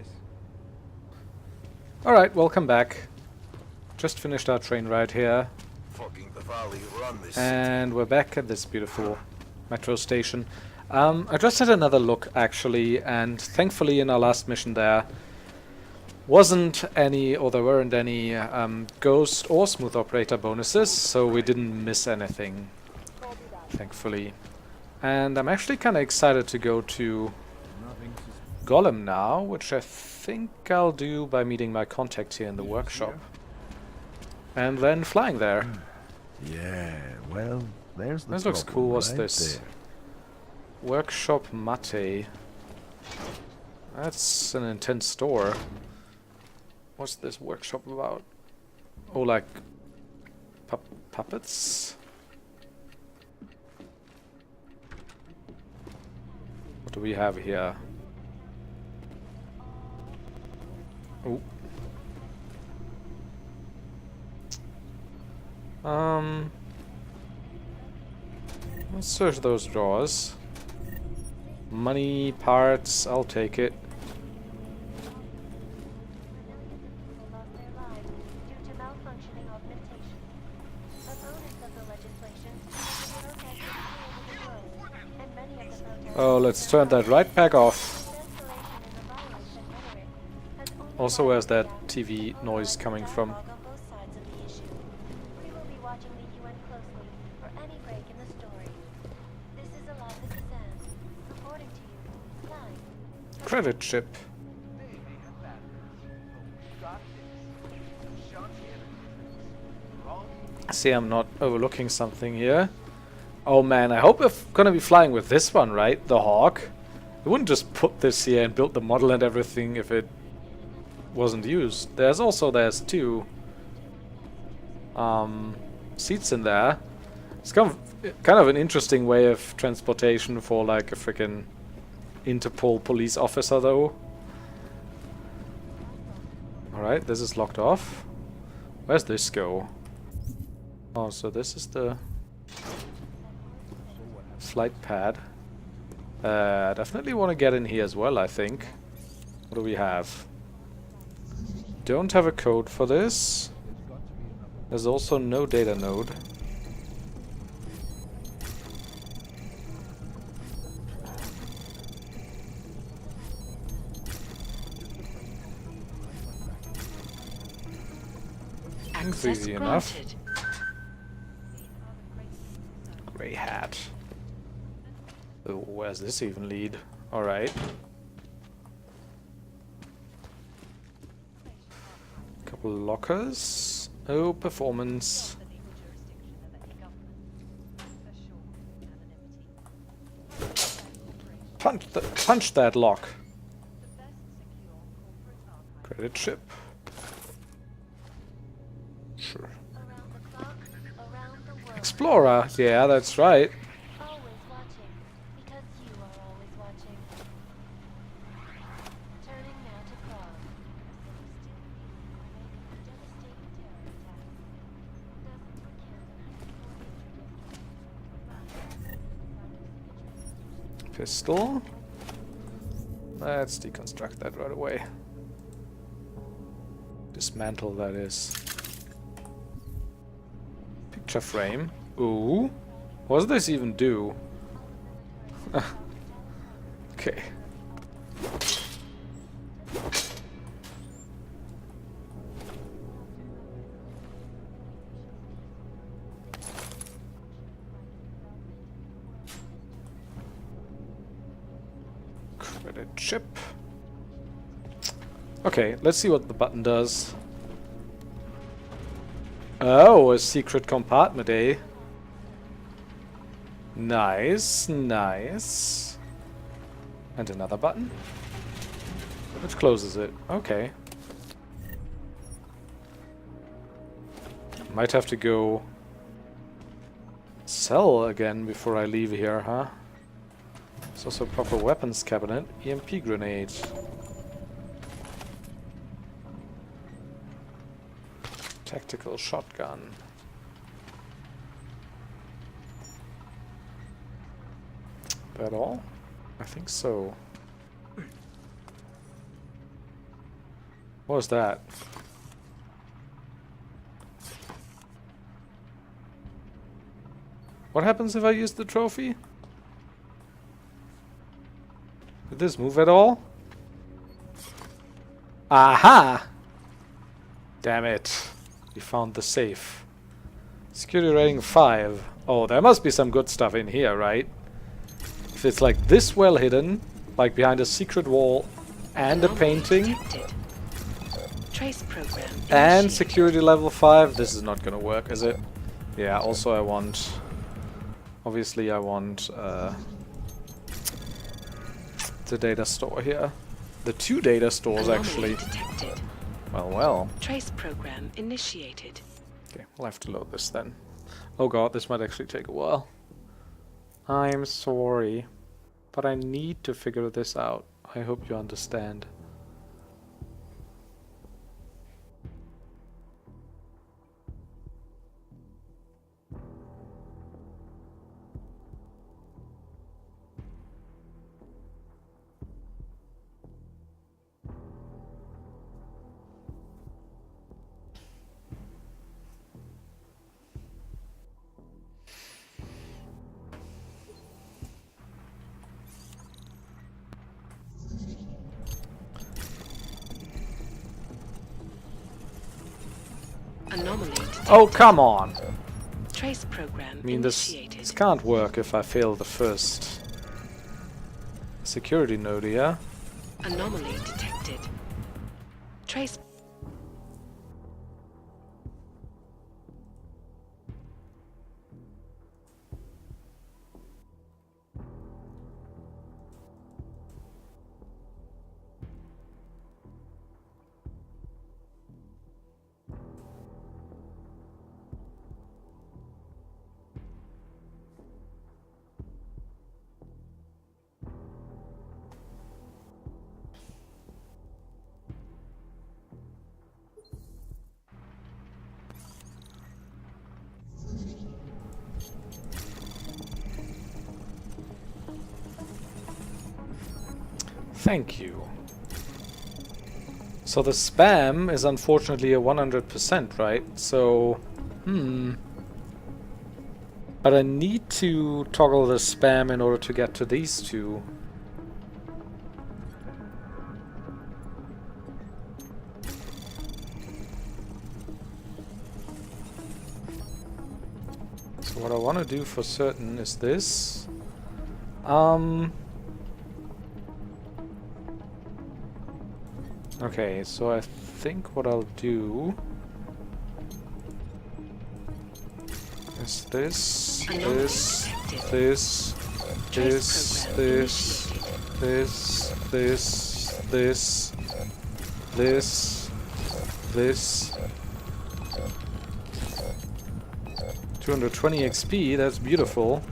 this. Alright, welcome back. Just finished our train ride here. Fucking Bavali run this. And we're back at this beautiful metro station. I just had another look actually, and thankfully in our last mission there weren't any ghost or smooth operator bonuses, so we didn't miss anything, thankfully. And I'm actually kind of excited to go to Golem now, which I think I'll do by meeting my contact here in the workshop. And then flying there. Yeah, well, there's the This looks cool. What's right this? there. Workshop Mate. That's an intense store. What's this workshop about? Oh, like puppets? What do we have here? Oh. Let's search those drawers. Money, parts, I'll take it. Oh, let's turn that right back off. Also, where's that TV noise coming from? Credit chip. See, I'm not overlooking something here. Oh man, I hope we're gonna be flying with this one, right? The Hawk. We wouldn't just put this here and build the model and everything if it wasn't used. There's two seats in there. It's kind of an interesting way of transportation for like a freaking Interpol police officer, though. Alright, this is locked off. Where's this go? Oh, so this is the flight pad. Definitely want to get in here as well, I think. What do we have? Don't have a code for this. There's also no data node. That's easy enough. Grey hat. Oh, where's this even lead? Alright. Couple lockers. Oh, performance. Punch that lock. Credit chip. Sure. Explorer, yeah, that's right. Pistol. Let's deconstruct that right away. Dismantle, that is. Picture frame. Ooh. What does this even do? Okay. Credit chip. Okay, let's see what the button does. Oh, a secret compartment, eh? Nice, nice. And another button, which closes it. Okay. Might have to go sell again before I leave here, huh? There's also a proper weapons cabinet. EMP grenade. Tactical shotgun. That all? I think so. What was that? What happens if I use the trophy? Did this move at all? Aha! Damn it. We found the safe. Security rating 5. Oh, there must be some good stuff in here, right? If it's like this well hidden, like behind a secret wall and a painting, Trace program and initiated. security level 5, this is not gonna work, is it? Yeah, also I want... Obviously I want the data store here. The 2 data stores, Anomaly actually. detected. Well. Trace program initiated. Okay, we'll have to load this then. Oh god, this might actually take a while. I'm sorry, but I need to figure this out. I hope you understand. Anomaly detected. Oh, come on! Trace program I mean, this initiated. can't work if I fail the first security node here. Anomaly detected. Trace. Thank you. So the spam is unfortunately a 100%, right? So, but I need to toggle the spam in order to get to these 2. So what I want to do for certain is this. Okay, so I think what I'll do is this, this, this, this, this, this, this. 220 XP, that's beautiful.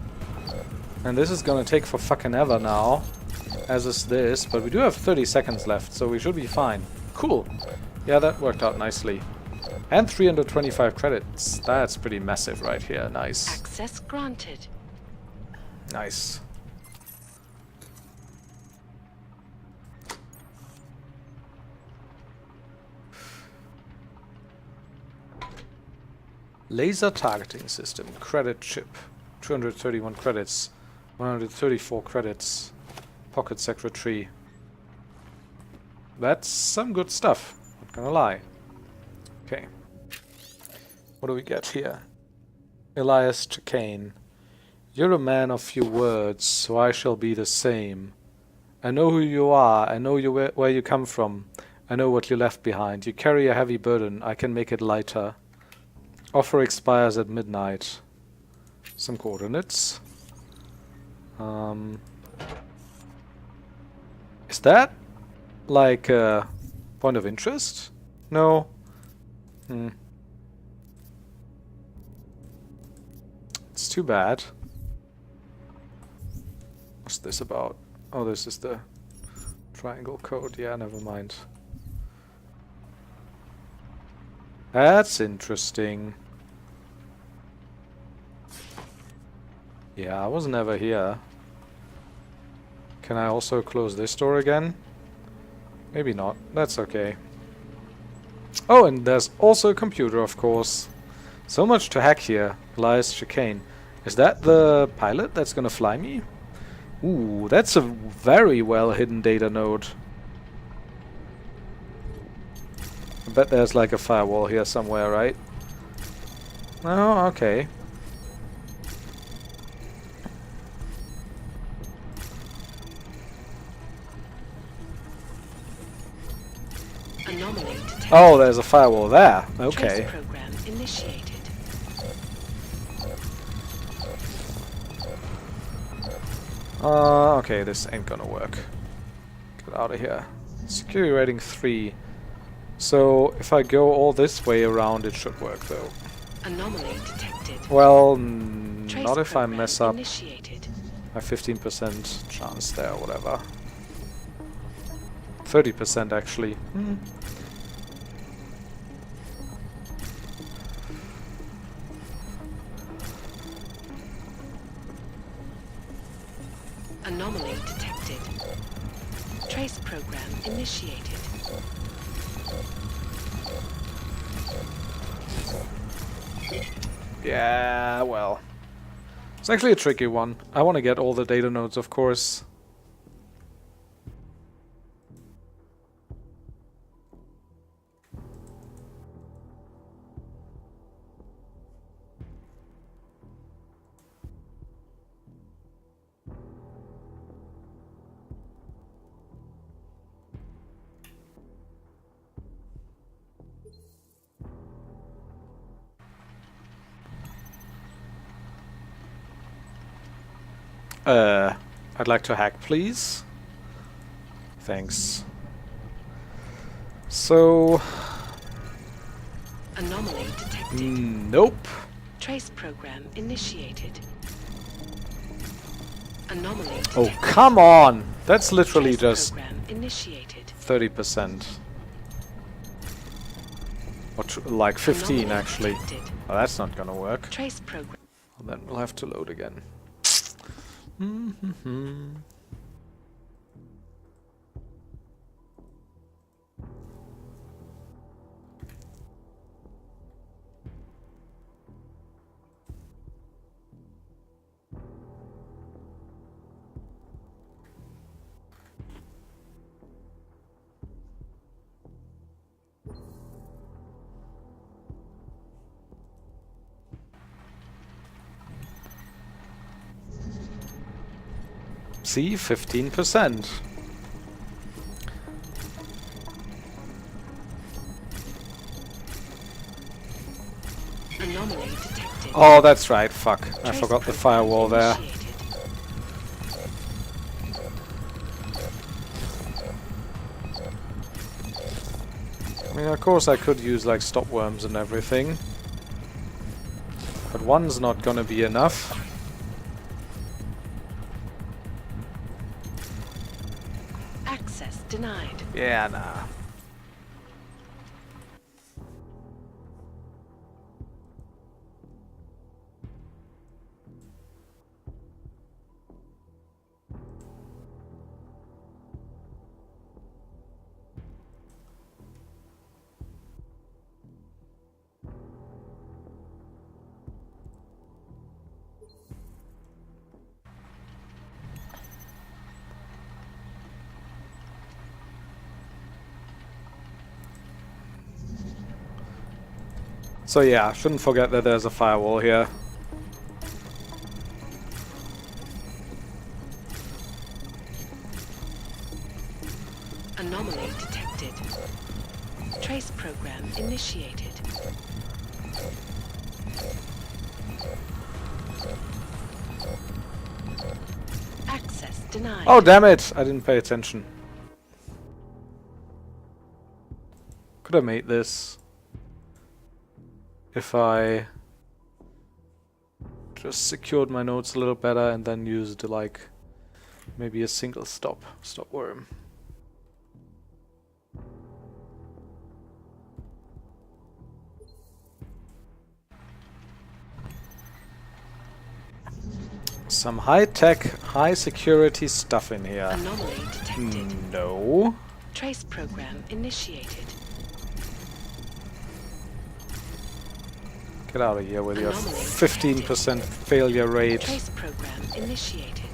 And this is gonna take for fucking ever now, as is this, but we do have 30 seconds left, so we should be fine. Cool. Yeah, that worked out nicely. And 325 credits. That's pretty massive right here. Nice. Access granted. Nice. Laser targeting system. Credit chip. 231 credits. 134 credits. Pocket secretary. That's some good stuff. Not gonna lie. Okay. What do we get here? Elias Chikane. You're a man of few words, so I shall be the same. I know who you are. I know where you come from. I know what you left behind. You carry a heavy burden. I can make it lighter. Offer expires at midnight. Some coordinates. Is that like a point of interest? No. It's too bad. What's this about? Oh, this is the triangle code. Yeah, never mind. That's interesting. Yeah, I was never here. Can I also close this door again? Maybe not. That's okay. Oh, and there's also a computer, of course. So much to hack here. Elias Chikane. Is that the pilot that's gonna fly me? Ooh, that's a very well hidden data node. I bet there's like a firewall here somewhere, right? Oh, okay. Anomaly detected. Oh, there's a firewall there. Okay. Trace program initiated. Okay, this ain't gonna work. Get out of here. Security rating 3. So, if I go all this way around, it should work, though. Anomaly detected. Well, Trace not if I program mess up initiated. my 15% chance there, or whatever. 30% actually. Anomaly detected. Trace program initiated. Yeah, well. It's actually a tricky one. I want to get all the data nodes, of course. I'd like to hack, please. Thanks. So... Anomaly detected. Nope. Trace program initiated. Anomaly Oh, detected. come on! That's literally Trace just program initiated. 30%. Or like 15, Anomaly actually. detected. Oh, that's not gonna work. Trace program. Well, then we'll have to load again. See, 15%. Anomaly detected. Oh, that's right. Fuck. I Trace forgot the program firewall there. initiated. I mean, of course I could use like stop worms and everything. But one's not gonna be enough. Access denied. Yeah, nah. So yeah, shouldn't forget that there's a firewall here. Anomaly detected. Trace program initiated. Access denied. Oh, damn it! I didn't pay attention. Could have made this if I just secured my nodes a little better and then used like maybe a single stop worm. Some high-tech, high-security stuff in here. Anomaly detected. No. Trace program initiated. Get out of here with your Anomaly 15% failure rate. Trace program initiated.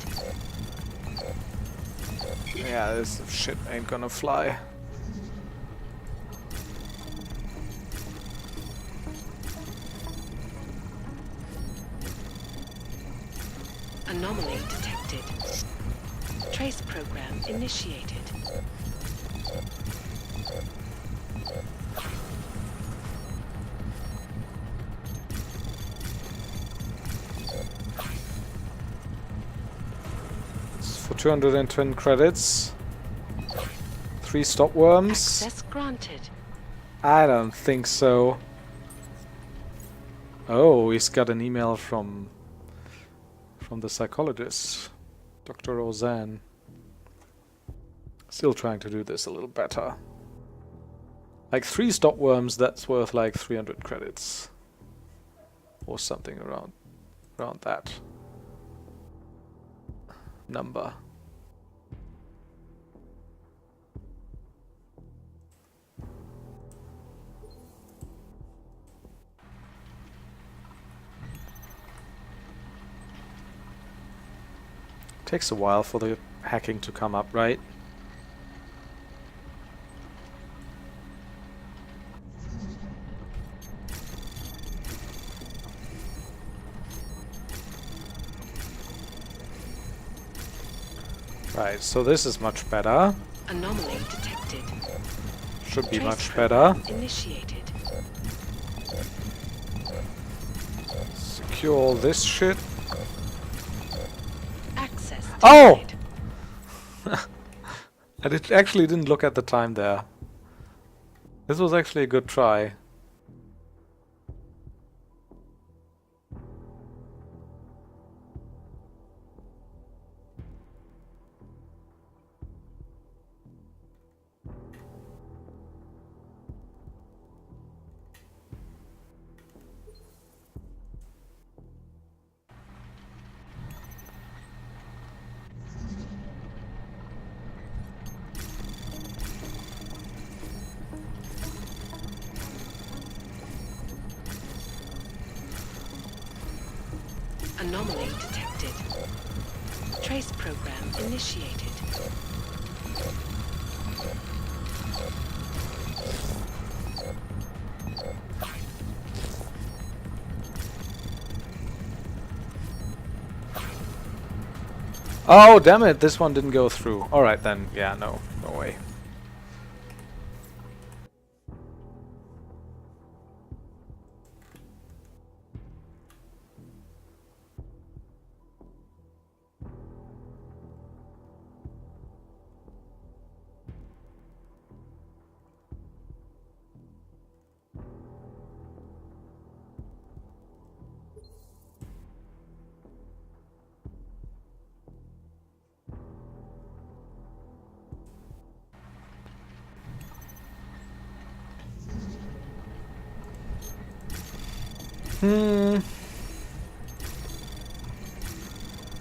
Yeah, this shit ain't gonna fly. Anomaly detected. Trace program initiated. It's for 210 credits. 3 stop worms. Access granted. I don't think so. Oh, he's got an email from the psychologist, Dr. Ozan. Still trying to do this a little better. Like 3 stop worms, that's worth like 300 credits. Or something around that number. Takes a while for the hacking to come up, right? Right, so this is much better. Anomaly detected. Should be Trace much better. program initiated. Secure all this shit. Access Oh! denied. Actually didn't look at the time there. This was actually a good try. Anomaly detected. Trace program initiated. Oh, damn it, this one didn't go through. Alright then, yeah, no way.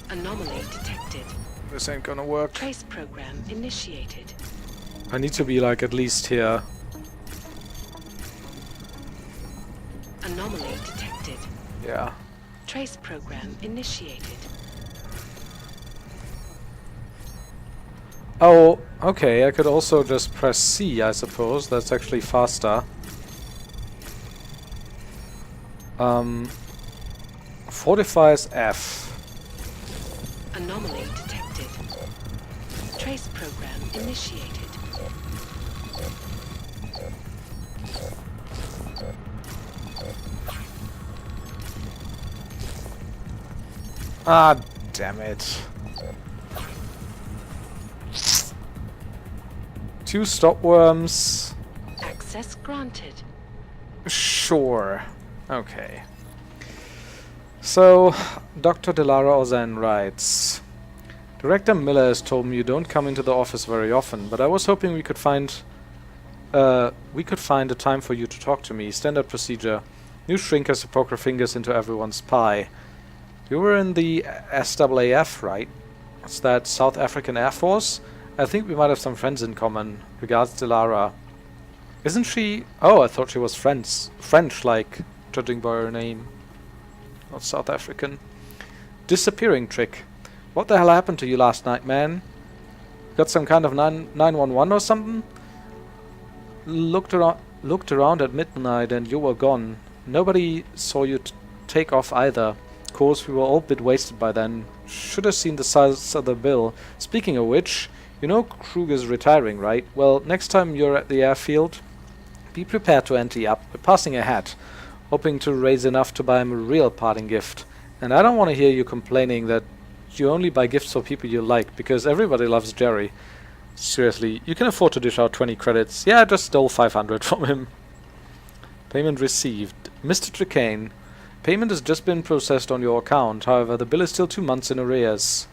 Anomaly detected. This ain't gonna work. Trace program initiated. I need to be like at least here. Anomaly detected. Yeah. Trace program initiated. Oh, okay, I could also just press C, I suppose. That's actually faster. Fortifies F. Anomaly detected. Trace program initiated. Ah, damn it. 2 stop worms. Access granted. Sure. Okay. So, Dr. Delara Ozan writes, Director Miller has told me you don't come into the office very often, but I was hoping we could find a time for you to talk to me. Standard procedure. New shrinkers to poke your fingers into everyone's pie. You were in the SAAF, right? What's that, South African Air Force? I think we might have some friends in common. Regards, Delara. Isn't she... Oh, I thought she was French, like judging by her name. Not South African. Disappearing trick. What the hell happened to you last night, man? Got some kind of 911 or something? Looked around at midnight and you were gone. Nobody saw you take off either. Of course, we were all a bit wasted by then. Should have seen the size of the bill. Speaking of which, you know Kruger's retiring, right? Well, next time you're at the airfield, be prepared to ante up. We're passing a hat, hoping to raise enough to buy him a real parting gift. And I don't want to hear you complaining that you only buy gifts for people you like, because everybody loves Jerry. Seriously, you can afford to dish out 20 credits. Yeah, I just stole 500 from him. Payment received. Mr. Chikane, payment has just been processed on your account. However, the bill is still 2 months in arrears.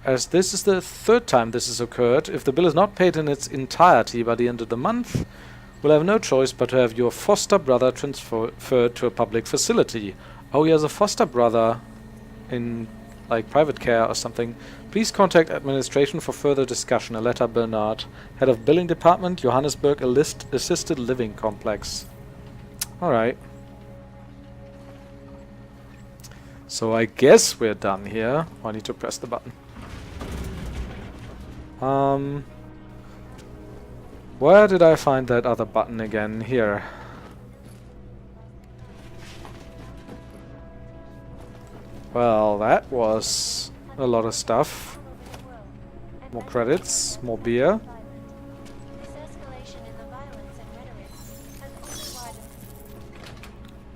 As this is the 3rd time this has occurred, if the bill is not paid in its entirety by the end of the month, we'll have no choice but to have your foster brother transferred to a public facility. Oh, he has a foster brother in, like, private care or something. Please contact administration for further discussion. A letter, Bernard. Head of Billing Department, Johannesburg Assisted Living Complex. Alright. So I guess we're done here. Oh, I need to press the button. Where did I find that other button again? Here. Well, that was a lot of stuff. More credits, more beer.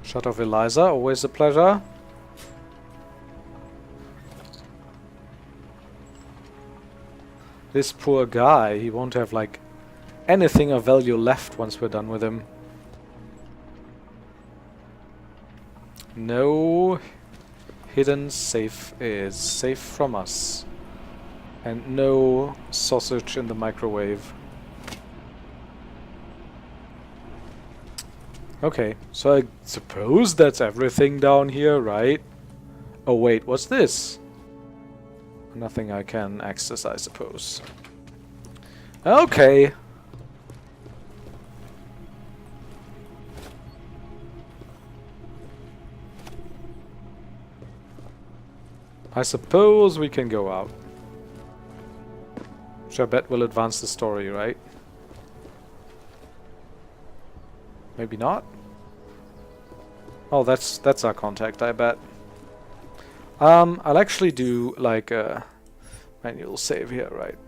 Shot of Eliza, always a pleasure. This poor guy, he won't have like anything of value left once we're done with him. No hidden safe is safe from us. And no sausage in the microwave. Okay, so I suppose that's everything down here, right? Oh wait, what's this? Nothing I can access, I suppose. Okay. I suppose we can go out. Which I bet will advance the story, right? Maybe not? Oh, that's our contact, I bet. I'll actually do like a manual save here, right?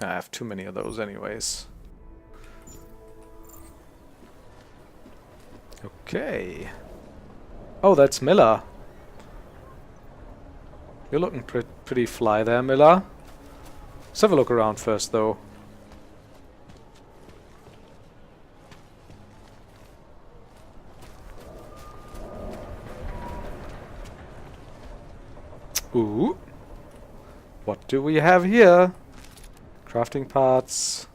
I have too many of those anyways. Okay. Oh, that's Miller. You're looking pretty fly there, Miller. Let's have a look around first, though. Ooh. What do we have here? Crafting parts.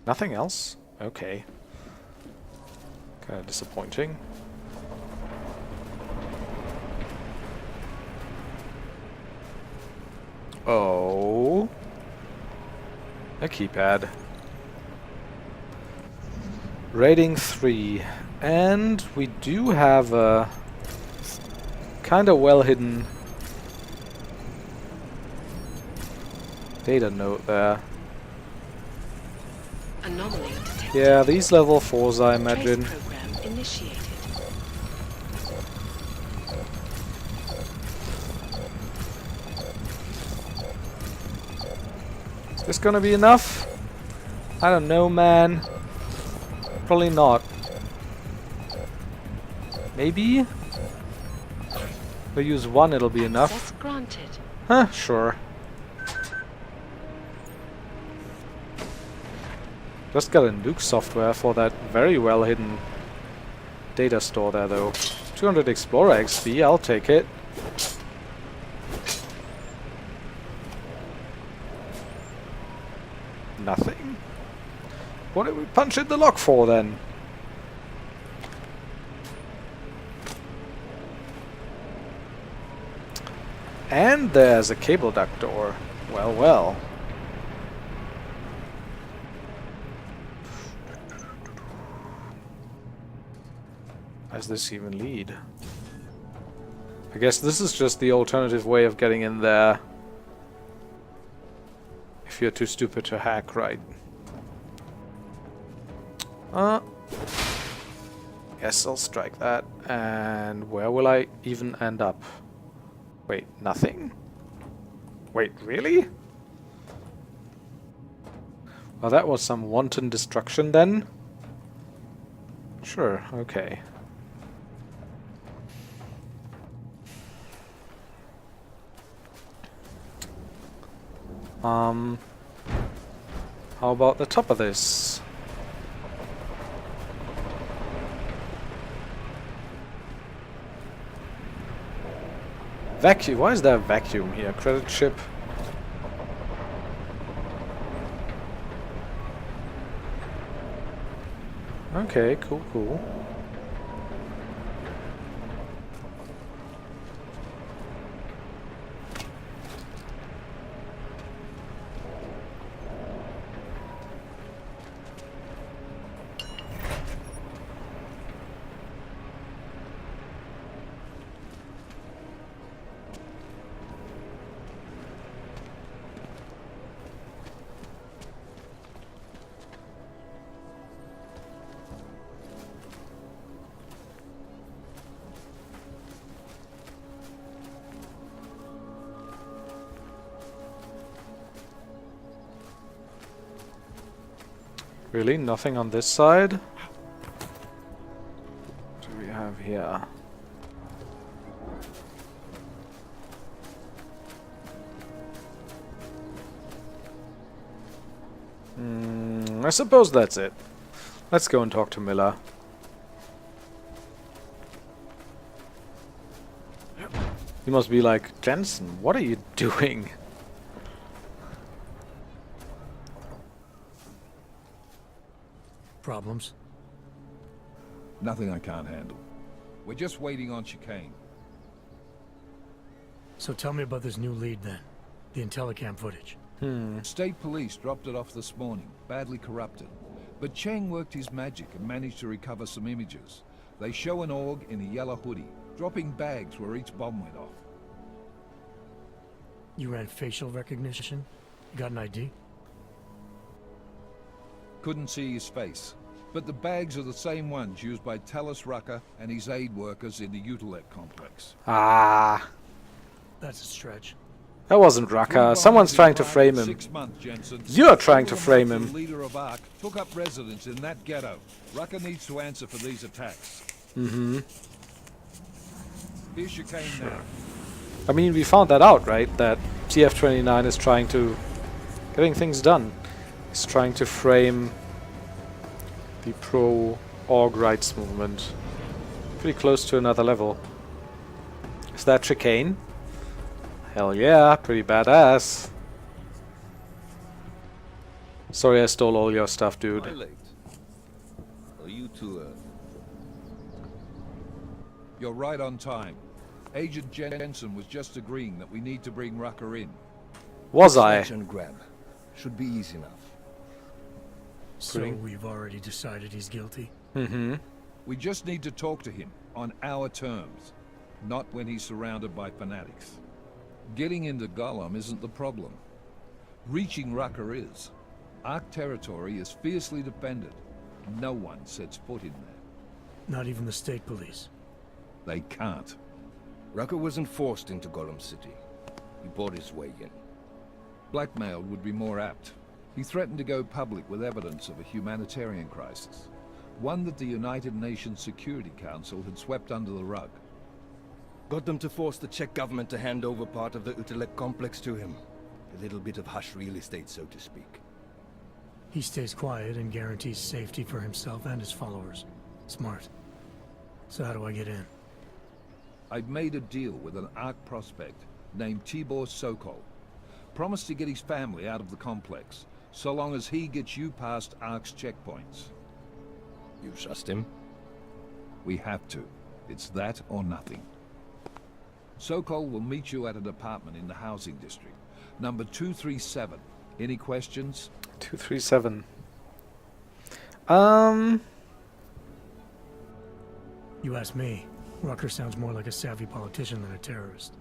Nothing else? Okay. Kinda disappointing. Oh. A keypad. Rating 3. And we do have a kinda well hidden data note there. Anomaly detected. Yeah, these level 4s, I imagine. Trace program initiated. Is this gonna be enough? I don't know, man. Probably not. Maybe? If I use one, it'll be enough. Access granted. Huh, sure. Just got a nuke software for that very well hidden data store there, though. 200 Explorer XP, I'll take it. Nothing? What did we punch in the lock for, then? And there's a cable duct door. Well, well. Does this even lead? I guess this is just the alternative way of getting in there. If you're too stupid to hack, right? Yes, I'll strike that. And where will I even end up? Wait, nothing? Wait, really? Well, that was some wanton destruction then. Sure, okay. How about the top of this? Vacuum. Why is there a vacuum here? Credit ship. Okay, cool, cool. Really? Nothing on this side? What do we have here? I suppose that's it. Let's go and talk to Miller. He must be like, Jensen, what are you doing? Problems? Nothing I can't handle. We're just waiting on Chikane. So tell me about this new lead then. The Intellicam footage. State police dropped it off this morning, badly corrupted. But Cheng worked his magic and managed to recover some images. They show an org in a yellow hoodie, dropping bags where each bomb went off. You ran facial recognition? You got an ID? Couldn't see his face. But the bags are the same ones used by Talus Rucker and his aid workers in the Utilec complex. Ah, That's a stretch. that wasn't Rucker. Someone's trying to frame him. 6 months, Jensen. You're trying to Several frame months him. The leader of ARC took up residence in that ghetto. Rucker needs to answer for these attacks. Mm-hmm. Here's Chikane now. I mean, we found that out, right? That TF-29 is trying to... getting things done. He's trying to frame the pro-org rights movement. Pretty close to another level. Is that Chikane? Hell yeah, pretty badass. Sorry I stole all your stuff, dude. Am I late? Are you too You're right on time. Agent Jensen was just agreeing that we need to bring Rucker in. Was I? Snatch and grab. Should be easy enough. So Pretty. we've already decided he's guilty? Mm-hmm. We just need to talk to him on our terms, not when he's surrounded by fanatics. Getting into Golem isn't the problem. Reaching Rucker is. Ark territory is fiercely defended. No one sets foot in there. Not even the state police. They can't. Rucker wasn't forced into Golem City. He bought his way in. Blackmail would be more apt. He threatened to go public with evidence of a humanitarian crisis. One that the United Nations Security Council had swept under the rug. Got them to force the Czech government to hand over part of the Utilec complex to him. A little bit of hush real estate, so to speak. He stays quiet and guarantees safety for himself and his followers. Smart. So how do I get in? I'd made a deal with an Ark prospect named Tibor Sokol. Promised to get his family out of the complex, so long as he gets you past Ark's checkpoints. You trust him? We have to. It's that or nothing. Sokol will meet you at an apartment in the housing district. Number 237. Any questions? 237. You ask me. Rucker sounds more like a savvy politician than a terrorist.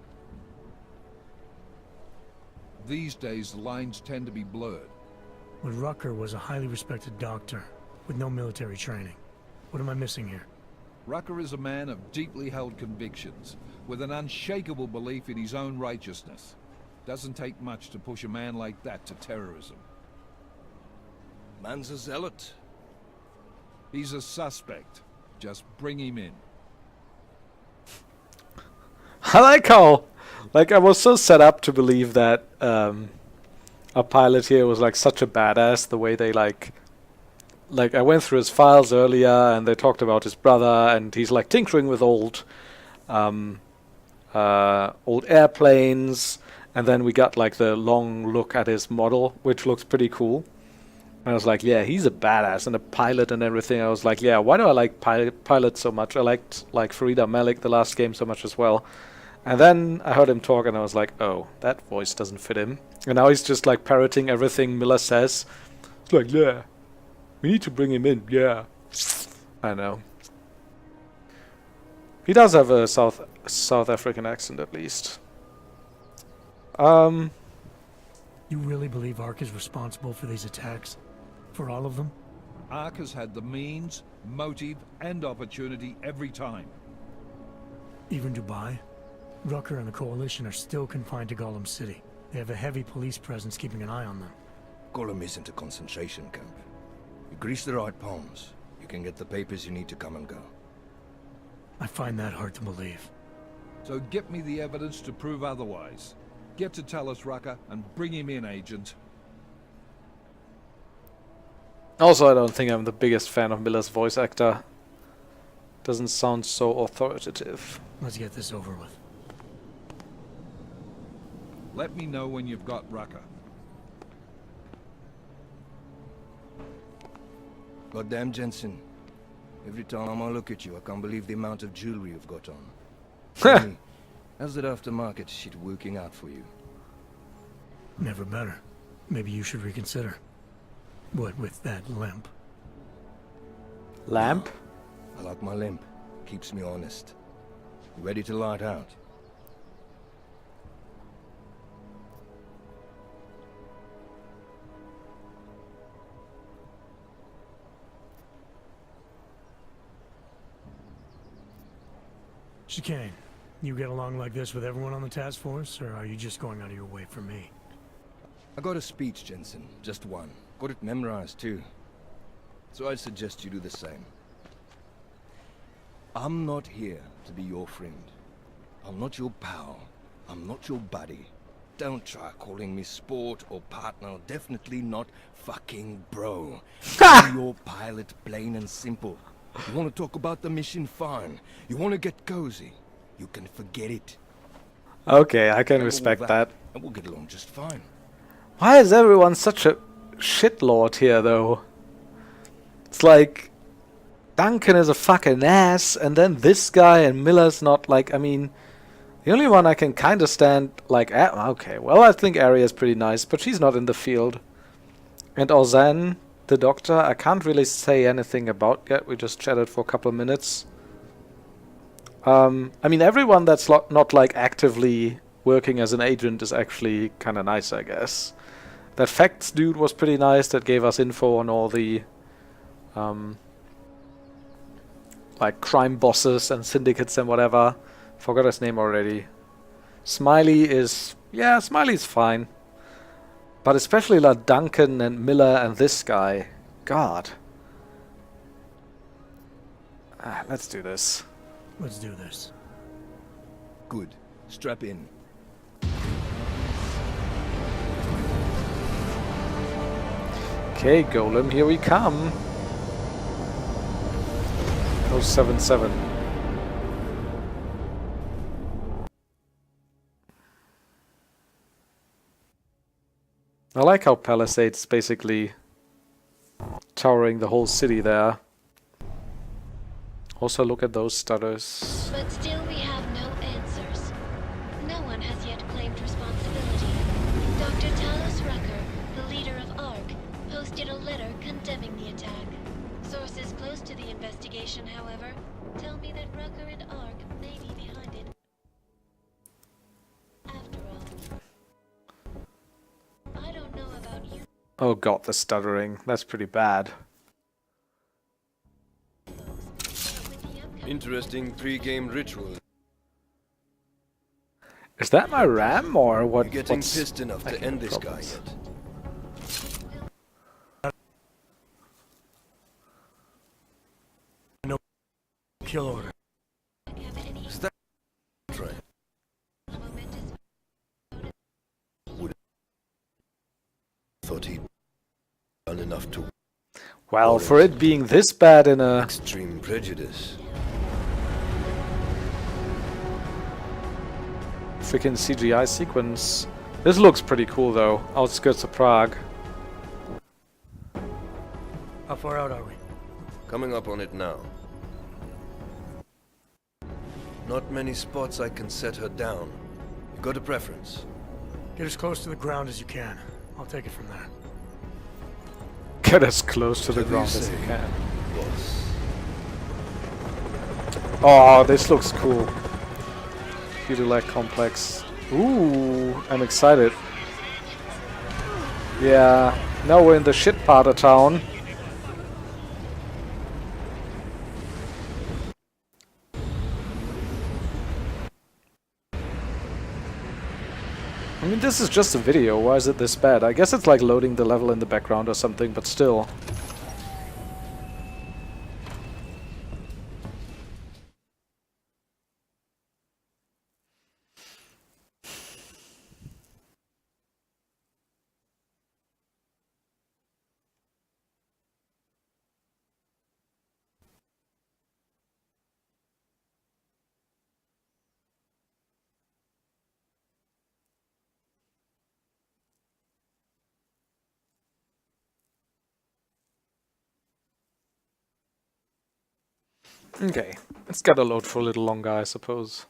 These days, the lines tend to be blurred. But Rucker was a highly respected doctor with no military training. What am I missing here? Rucker is a man of deeply held convictions, with an unshakable belief in his own righteousness. Doesn't take much to push a man like that to terrorism. Man's a zealot. He's a suspect. Just bring him in. I like how, like, I was so set up to believe that our pilot here was like such a badass. The way they like I went through his files earlier, and they talked about his brother, and he's like tinkering with old airplanes, and then we got like the long look at his model, which looks pretty cool. And I was like, yeah, he's a badass and a pilot and everything. I was like, yeah, why do I like pilots so much? I liked like Farida Malik, the last game, so much as well. And then I heard him talk, and I was like, oh, that voice doesn't fit him. And now he's just like parroting everything Miller says. It's like, yeah, we need to bring him in, yeah. I know. He does have a South African accent, at least. You really believe Ark is responsible for these attacks? For all of them? Ark has had the means, motive, and opportunity every time. Even Dubai? Rucker and the Coalition are still confined to Golem City. They have a heavy police presence keeping an eye on them. Golem isn't a concentration camp. You grease the right palms, you can get the papers you need to come and go. I find that hard to believe. So get me the evidence to prove otherwise. Get to tell us, Rucker, and bring him in, Agent. Also, I don't think I'm the biggest fan of Miller's voice actor. Doesn't sound so authoritative. Let's get this over with. Let me know when you've got Rucker. Goddamn, Jensen. Every time I look at you, I can't believe the amount of jewelry you've got on. Tell me, how's that aftermarket shit working out for you? Never better. Maybe you should reconsider. What with that limp? Lamp? I like my limp. Keeps me honest. You ready to light out? Chikane, you get along like this with everyone on the task force, or are you just going out of your way for me? I got a speech, Jensen. Just one. Got it memorized, too. So I'd suggest you do the same. I'm not here to be your friend. I'm not your pal. I'm not your buddy. Don't try calling me sport or partner. Definitely not fucking bro. I'm your pilot, plain and simple. You want to talk about the mission? Fine. You want to get cozy? You can forget it. Okay, I can Remember respect all that. And we'll get along just fine. Why is everyone such a shitlord here, though? It's like Duncan is a fucking ass, and then this guy and Miller's not like. I mean, the only one I can kind of stand like. Okay, well, I think Arya's pretty nice, but she's not in the field. And Ozan, the doctor, I can't really say anything about yet. We just chatted for a couple of minutes. I mean, everyone that's not like actively working as an agent is actually kind of nice, I guess. That facts dude was pretty nice. That gave us info on all the like crime bosses and syndicates and whatever. Forgot his name already. Smiley is Smiley's fine. But especially like Duncan and Miller and this guy. God. Let's do this. Let's do this. Good. Strap in. Okay, Golem, here we come. 077. I like how Palisades basically towering the whole city there. Also look at those stutters. But still we have no answers. Most of the investigation, however, tell me that Rucker and Ark may be behind it. After all, I don't know about you. Oh god, the stuttering. That's pretty bad. But with the upcoming Interesting pre-game ritual. Is that my RAM or what? You getting what's pissed enough to making end the this guy problems? yet? Kill order. have any Is that right? momentous Thought he'd done enough to Well, for it being this bad in a extreme prejudice. freaking CGI sequence. This looks pretty cool though. Outskirts of Prague. How far out are we? Coming up on it now. Not many spots I can set her down. You got a preference? Get as close to the ground as you can. I'll take it from there. Get as close to the Whatever you ground as you say. can. Boss. Oh, this looks cool. Feudal complex. Ooh, I'm excited. Yeah, now we're in the shit part of town. I mean, this is just a video. Why is it this bad? I guess it's like loading the level in the background or something, but still. Okay, it's gotta load for a little longer, I suppose.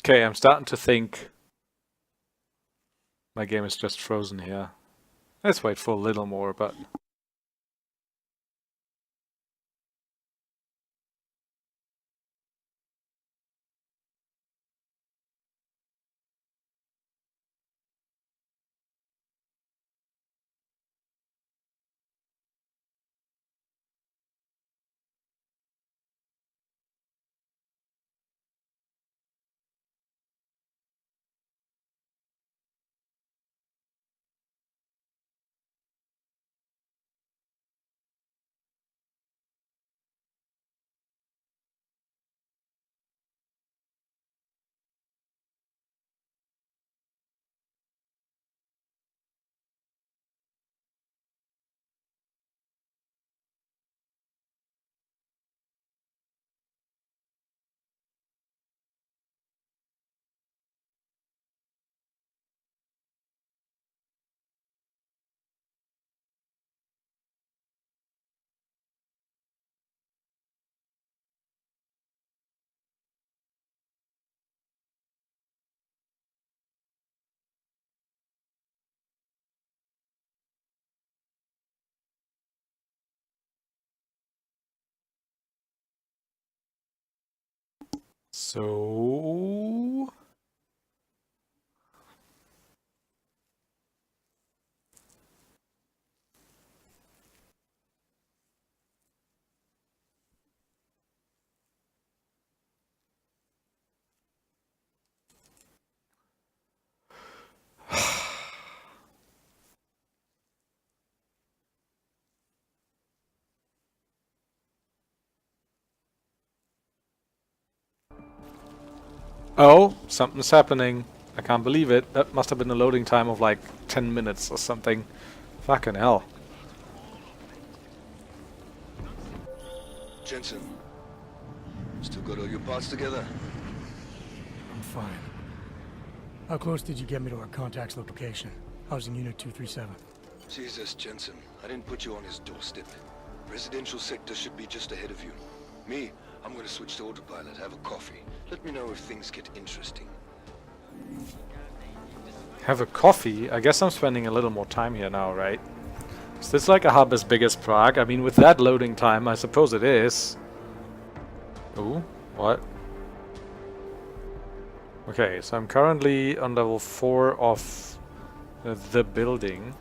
Okay, I'm starting to think my game is just frozen here. Let's wait for a little more, but... So... Oh, something's happening. I can't believe it. That must have been a loading time of like 10 minutes or something. Fucking hell. Jensen, still got all your parts together? I'm fine. How close did you get me to our contact's location? Housing Unit 237. Jesus, Jensen, I didn't put you on his doorstep. Residential sector should be just ahead of you. Me, I'm gonna switch to autopilot, have a coffee. Let me know if things get interesting. Have a coffee? I guess I'm spending a little more time here now, right? Is this like a hub as big as Prague? I mean, with that loading time, I suppose it is. Ooh, what? Okay, so I'm currently on level 4 of the building.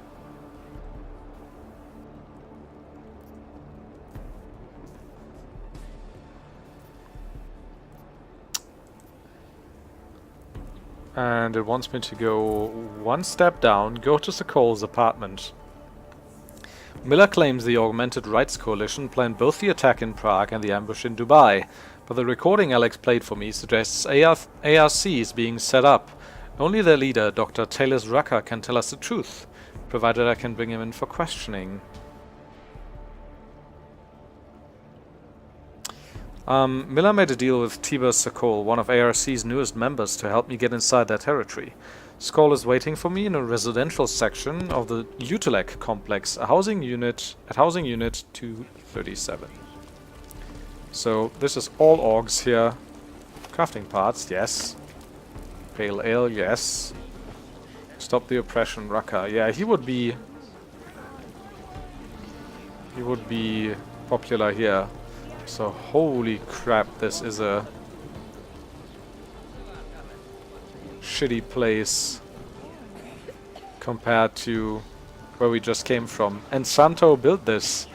And it wants me to go one step down, go to Sokol's apartment. Miller claims the Augmented Rights Coalition planned both the attack in Prague and the ambush in Dubai, but the recording Alex played for me suggests ARC is being set up. Only their leader, Dr. Taylor Rucker, can tell us the truth, provided I can bring him in for questioning. Miller made a deal with Tibor Sokol, one of ARC's newest members, to help me get inside their territory. Sokol is waiting for me in a residential section of the Utilec complex, a housing unit at housing unit 237. So this is all orgs here. Crafting parts, yes. Pale ale, yes. Stop the oppression, Rucker. Yeah, he would be popular here. So holy crap, this is a shitty place compared to where we just came from. And Santo built this.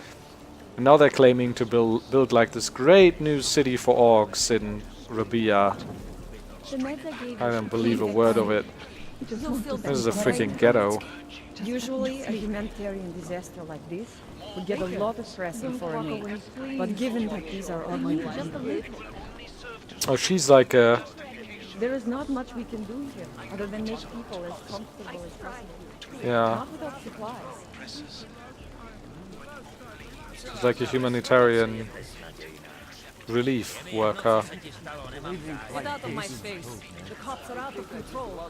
And now they're claiming to build like this great new city for orcs in Rabia. I don't believe a word of it. This is a freaking ghetto. Usually a humanitarian disaster like this would get a lot of press in foreign aid, but given that these are organized, Oh, she's like a... there is not much we can do here other than make people as comfortable as possible. Yeah, Not without supplies. she's like a humanitarian relief worker. Get out of my face. The cops are out of control.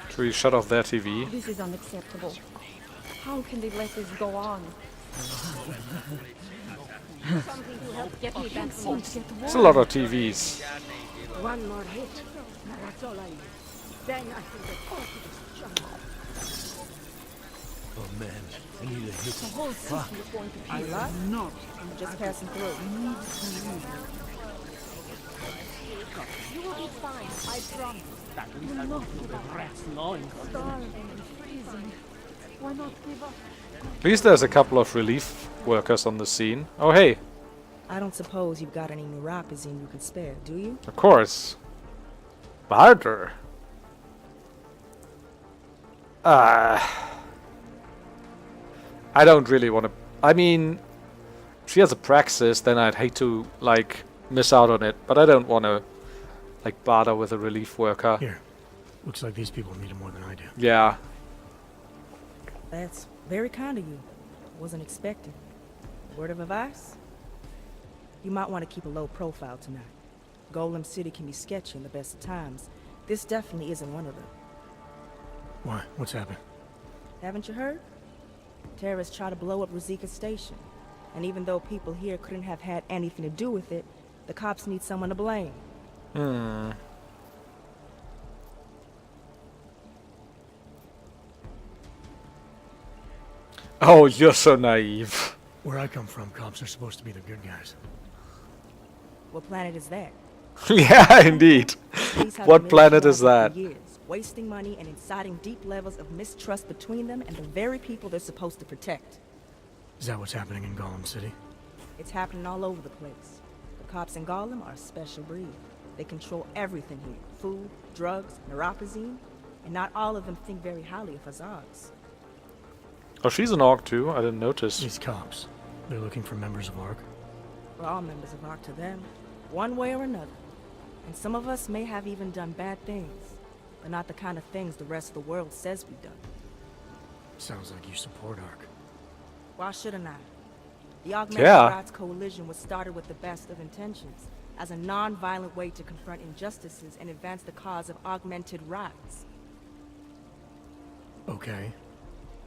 Should we shut off their TV? This is unacceptable. How can they let this go on? It's a lot of TVs. One more hit. That's all I need. Then I can get off of this jungle. Oh man, I need a hit. The whole city is going to peel up. I'm just passing through. You will be fine, I promise. You'll not give up. Starving and freezing. Why not give up? At least there's a couple of relief workers on the scene. Oh hey, I don't suppose you've got any neuropazine you can spare, do you? of course. Barter. I don't really want to... I mean, if she has a praxis, then I'd hate to, like, miss out on it. But I don't want to, like, barter with a relief worker. Here. Looks like these people need it more than I do. Yeah. That's very kind of you. Wasn't expecting. Word of advice? You might want to keep a low profile tonight. Golem City can be sketchy in the best of times. This definitely isn't one of them. Why? What's happened? Haven't you heard? Terrorists try to blow up Rosika Station. And even though people here couldn't have had anything to do with it, the cops need someone to blame. Oh, you're so naive. Where I come from, cops are supposed to be the good guys. What planet is that? Yeah, indeed. Police have What been planet is militarized that? for years, wasting money and inciting deep levels of mistrust between them and the very people they're supposed to protect. Is that what's happening in Golem City? It's happening all over the place. The cops in Golem are a special breed. They control everything here. Food, drugs, neuropazine. And not all of them think very highly of Azags. Oh, she's an orc too. I didn't notice. These cops. They're looking for members of ARC. We're all members of ARC to them, one way or another. And some of us may have even done bad things, but not the kind of things the rest of the world says we've done. Sounds like you support ARC. Why shouldn't I? The Augmented Yeah. Rights Coalition was started with the best of intentions, as a non-violent way to confront injustices and advance the cause of augmented rights. Okay.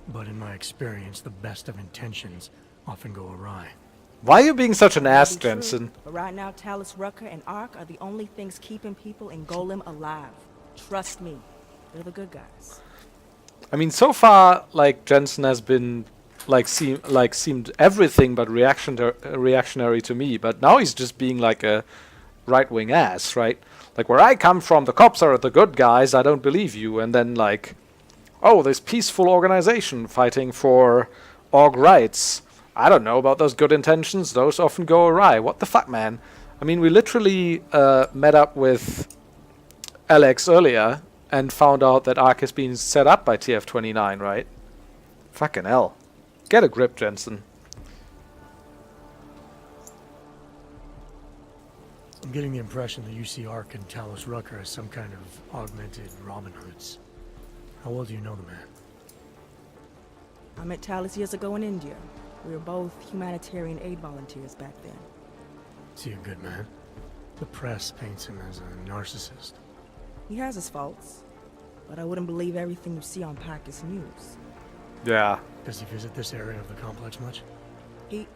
But in my experience, the best of intentions often go awry. Why are you being such an ass, Maybe true, Jensen? But right now, Talus Rucker and ARC are the only things keeping people in Golem alive. Trust me, they're the good guys. I mean, so far, like, Jensen has been, like, seemed everything but reactionary to me. But now he's just being, like, a right-wing ass, right? Like, where I come from, the cops are the good guys, I don't believe you. And then, like, oh, this peaceful organization fighting for org rights. I don't know about those good intentions. Those often go awry. What the fuck, man? I mean, we literally met up with Alex earlier and found out that ARC has been set up by TF29, right? Fucking hell. Get a grip, Jensen. I'm getting the impression that you see ARC and Talus Rucker as some kind of augmented Robin Hoods. How well do you know the man? I met Talus years ago in India. We were both humanitarian aid volunteers back then. Is he a good man? The press paints him as a narcissist. He has his faults, but I wouldn't believe everything you see on Pacifist news. Yeah. Does he visit this area of the complex much? You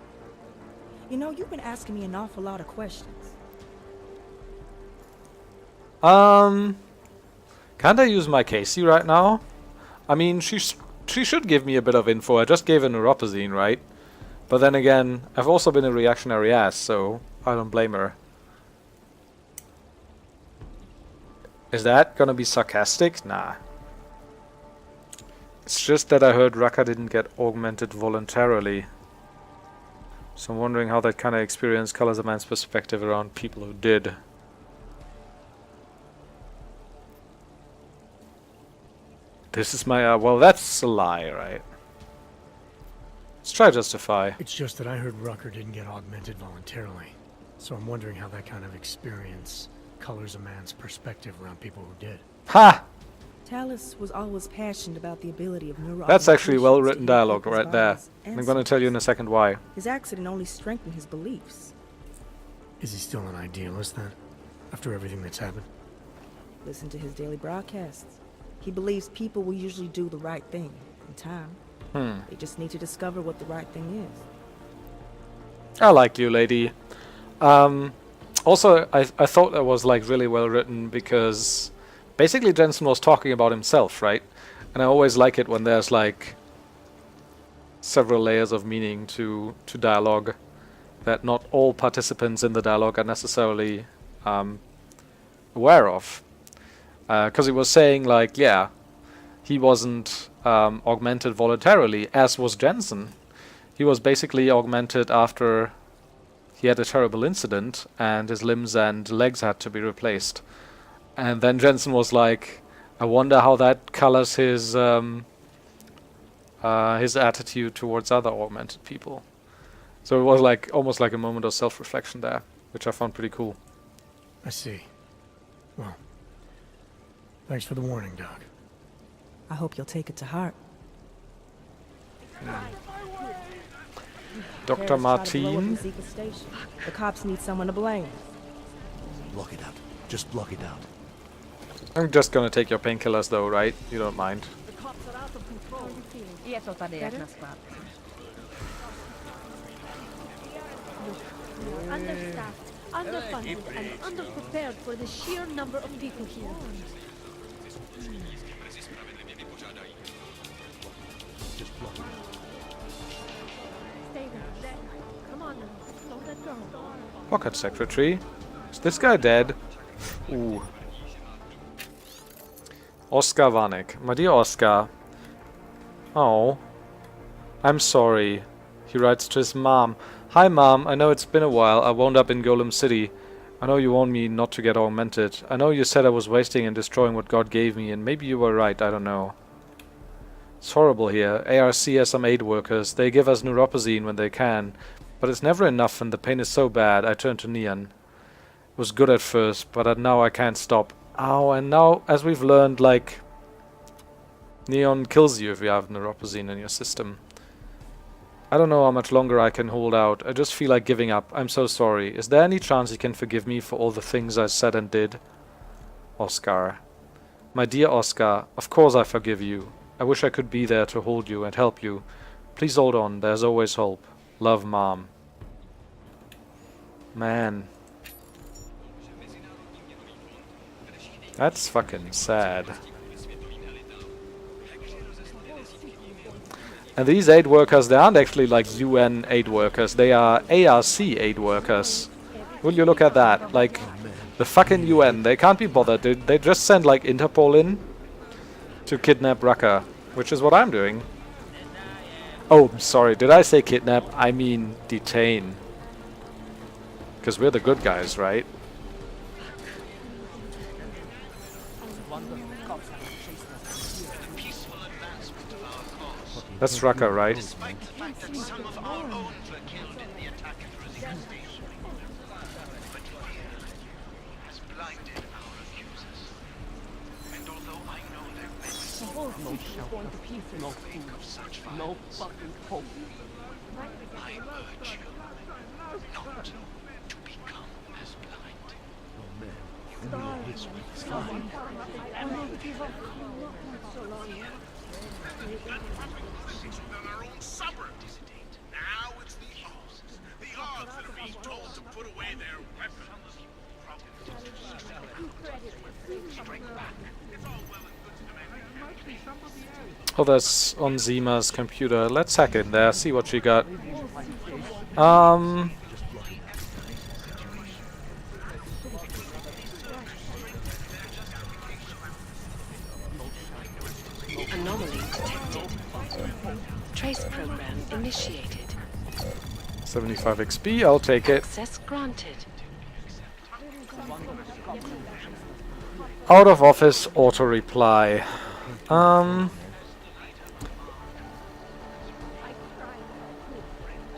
know, you've been asking me an awful lot of questions. Can't I use my Casey right now? I mean, she should give me a bit of info. I just gave her neuropazine, right? But then again, I've also been a reactionary ass, so I don't blame her. Is that gonna be sarcastic? Nah. It's just that I heard Raka didn't get augmented voluntarily. So I'm wondering how that kind of experience colors a man's perspective around people who did. This is my, well, that's a lie, right? Let's try justify. It's just that I heard Rucker didn't get augmented voluntarily. So I'm wondering how that kind of experience colors a man's perspective around people who did. Ha! Talus was always passionate about the ability of neuro. That's actually well-written to dialogue people's right there. bodies I'm and gonna tell you in a souls. second why. His accident only strengthened his beliefs. Is he still an idealist then? After everything that's happened? Listen to his daily broadcasts. He believes people will usually do the right thing in time. They just need to discover what the right thing is. I like you, lady. Also, I thought that was like really well written because basically Jensen was talking about himself, right? And I always like it when there's like several layers of meaning to dialogue that not all participants in the dialogue are necessarily aware of. Because he was saying like, yeah, he wasn't augmented voluntarily, as was Jensen. He was basically augmented after he had a terrible incident and his limbs and legs had to be replaced. And then Jensen was like, I wonder how that colors his attitude towards other augmented people. So it was like almost like a moment of self-reflection there, which I found pretty cool. I see. Well, thanks for the warning, Doc. I hope you'll take it to heart. Dr. Terrorists try to blow up Martin. Zika Station. The cops need someone to blame. Block it out. Just block it out. I'm just gonna take your painkillers though, right? You don't mind. The cops are out of control. How are you feeling? Better? Understaffed, underfunded, and underprepared for the sheer number of people here. Just block it out. Stay there. Come on now. Don't let go. Pocket secretary. Is this guy dead? Ooh. Oscar Vanek. My dear Oscar. Oh. I'm sorry. He writes to his mom. Hi mom, I know it's been a while. I wound up in Golem City. I know you want me not to get augmented. I know you said I was wasting and destroying what God gave me, and maybe you were right, I don't know. It's horrible here. ARC has some aid workers. They give us neuropazine when they can. But it's never enough and the pain is so bad, I turn to Neon. It was good at first, but now I can't stop. Ow, and now, as we've learned, like, Neon kills you if you have neuropazine in your system. I don't know how much longer I can hold out. I just feel like giving up. I'm so sorry. Is there any chance you can forgive me for all the things I said and did? Oscar. My dear Oscar, of course I forgive you. I wish I could be there to hold you and help you. Please hold on, there's always hope. Love, Mom. Man. That's fucking sad. And these aid workers, they aren't actually like UN aid workers, they are ARC aid workers. Will you look at that? Like, the fucking UN, they can't be bothered. They just send like Interpol in to kidnap Rucker, which is what I'm doing. Oh, sorry, did I say kidnap? I mean detain. Because we're the good guys, right? That's Rucker, right? Despite the fact that some of our own were killed in the attack at Rosita Station. But fear has blinded our accusers. And although I know their best, The whole city is going to pieces. no think of such No violence. fucking hope. I urge you not to become as blind. Oh man, I need a hit switch. I won't give up. Not so long. Our own suburbs. Now it's the odds. The odds that are being told to put away their weapons. Strike back. It's all well and good to demand. Oh, that's on Zima's computer. Let's hack in there, see what she got. Anomaly detected. Trace program initiated. 75 XP, I'll take it. Access granted. Out of office auto reply.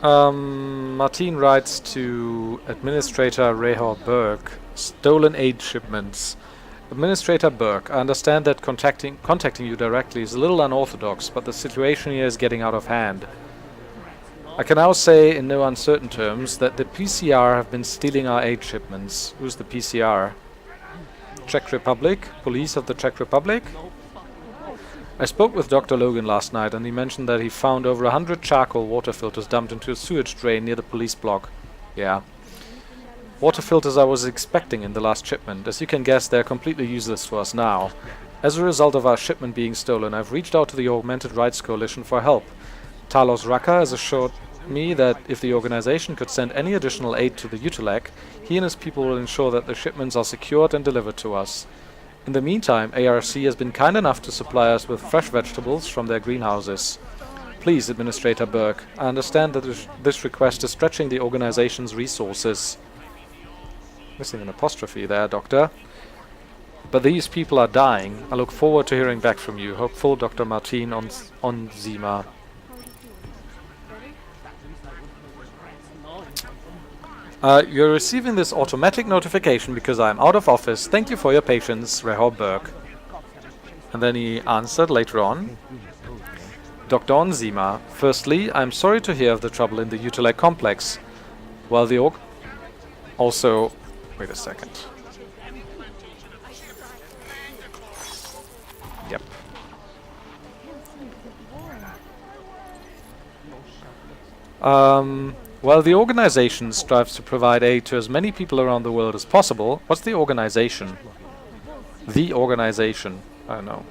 Martin writes to Administrator Rehor Burke. Stolen aid shipments. Administrator Burke, I understand that contacting you directly is a little unorthodox, but the situation here is getting out of hand. I can now say in no uncertain terms that the PCR have been stealing our aid shipments. Who's the PCR? Czech Republic? Police of the Czech Republic? I spoke with Dr. Logan last night and he mentioned that he found over 100 charcoal water filters dumped into a sewage drain near the police block. Yeah. water filters I was expecting in the last shipment. As you can guess, they're completely useless to us now. As a result of our shipment being stolen, I've reached out to the Augmented Rights Coalition for help. Talos Raka has assured me that if the organization could send any additional aid to the Utilek, he and his people will ensure that the shipments are secured and delivered to us. In the meantime, ARC has been kind enough to supply us with fresh vegetables from their greenhouses. Please, Administrator Burke, I understand that this request is stretching the organization's resources. Missing an apostrophe there, Doctor. But these people are dying. I look forward to hearing back from you. Hopeful, Dr. Martin on Zima. You're receiving this automatic notification because I'm out of office. Thank you for your patience, Rehor Burke. And then he answered later on. Dr. Onzima, firstly, I'm sorry to hear of the trouble in the Utilek complex. While the also... Wait a second. Yep. While the organization strives to provide aid to as many people around the world as possible, what's the organization? The organization. I don't know.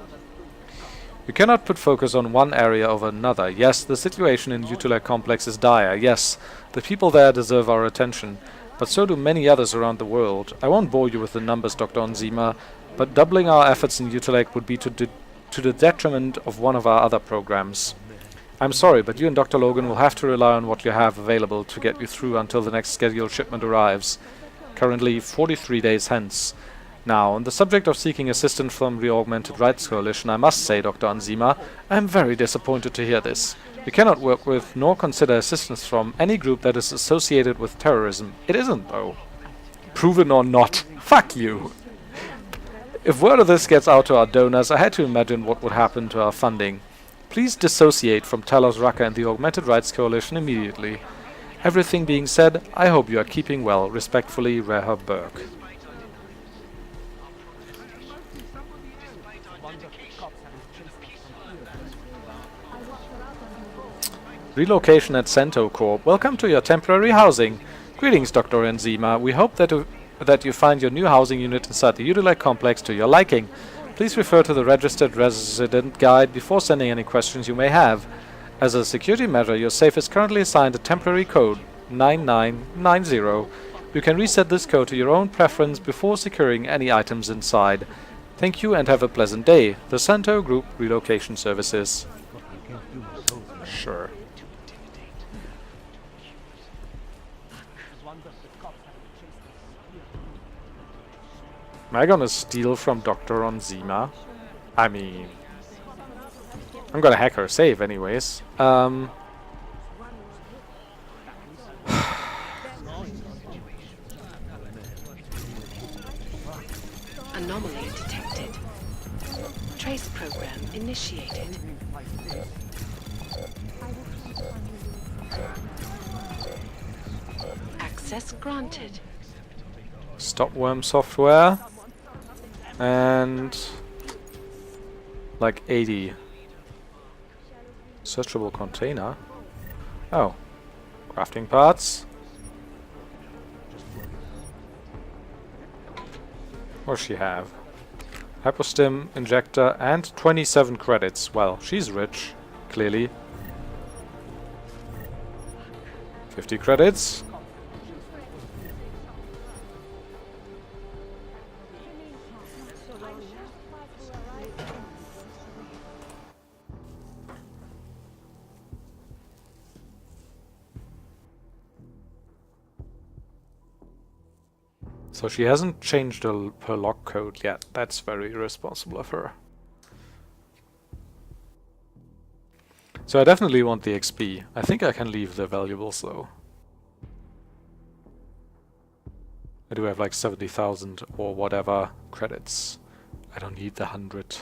You cannot put focus on one area over another. Yes, the situation in Utilek complex is dire. Yes, the people there deserve our attention. But so do many others around the world. I won't bore you with the numbers, Dr. Onzima, but doubling our efforts in Utilek would be to the detriment of one of our other programs. I'm sorry, but you and Dr. Logan will have to rely on what you have available to get you through until the next scheduled shipment arrives. Currently 43 days hence. Now, on the subject of seeking assistance from the Augmented Rights Coalition, I must say, Dr. Onzima, I am very disappointed to hear this. We cannot work with nor consider assistance from any group that is associated with terrorism. It isn't, though. Proven or not. Fuck you. If word of this gets out to our donors, I had to imagine what would happen to our funding. Please dissociate from Talos Raka and the Augmented Rights Coalition immediately. Everything being said, I hope you are keeping well. Respectfully, Rehab Burke. Relocation at Cento Corp. Welcome to your temporary housing. Greetings, Dr. Enzima. We hope that you find your new housing unit inside the Utilek complex to your liking. Please refer to the registered resident guide before sending any questions you may have. As a security measure, your safe is currently assigned a temporary code 9990. You can reset this code to your own preference before securing any items inside. Thank you and have a pleasant day. The Cento Group Relocation Services. Sure. Am I gonna steal from Dr. Onzima? I mean... I'm gonna hack her save anyways. Anomaly detected. Trace program initiated. Access granted. Stop worm software. And... like 80. Searchable container. Oh. Crafting parts. What does she have? Hypostim, injector, and 27 credits. Well, she's rich, clearly. 50 credits. So she hasn't changed her lock code yet. That's very irresponsible of her. So I definitely want the XP. I think I can leave the valuables though. I do have like 70,000 or whatever credits. I don't need the 100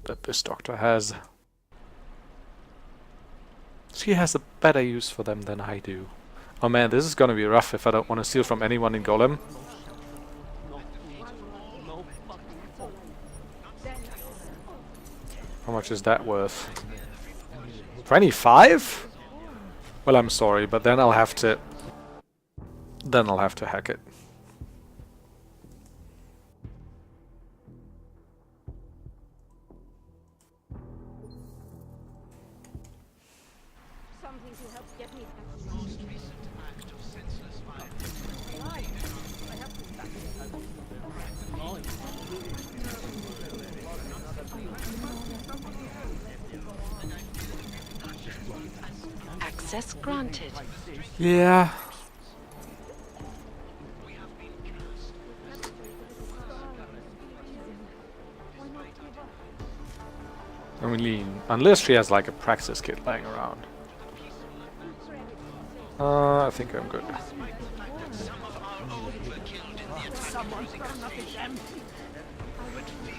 that this doctor has. She has a better use for them than I do. Oh man, this is gonna be rough if I don't want to steal from anyone in Golem. How much is that worth? 25? Well, I'm sorry, but then I'll have to then I'll have to hack it. Something to help get me back. Most recent act of senseless violence. I have to back. Access granted. Yeah. I mean, unless she has like a praxis kit lying around. I think I'm good. Some of our own were killed in the attack at Rosicrucian Station. But fear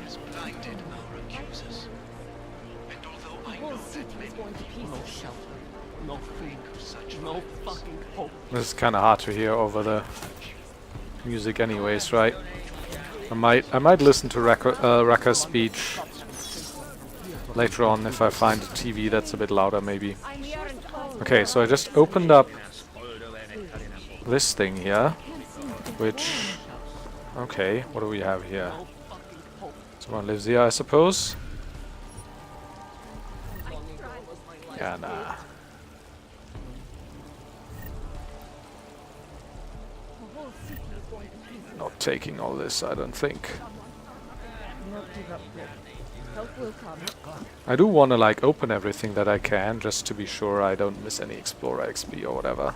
has blinded our accusers. And although I know that many No shelter, no food, such no fucking hope. This is kind of hard to hear over the music, anyways, right? I might listen to Rucker's speech later on if I find a TV that's a bit louder, maybe. Okay, so I just opened up this thing here, which... Okay, what do we have here? Someone lives here, I suppose? Yeah, nah. Not taking all this, I don't think. Help will come. I do want to like open everything that I can, just to be sure I don't miss any Explorer XP or whatever.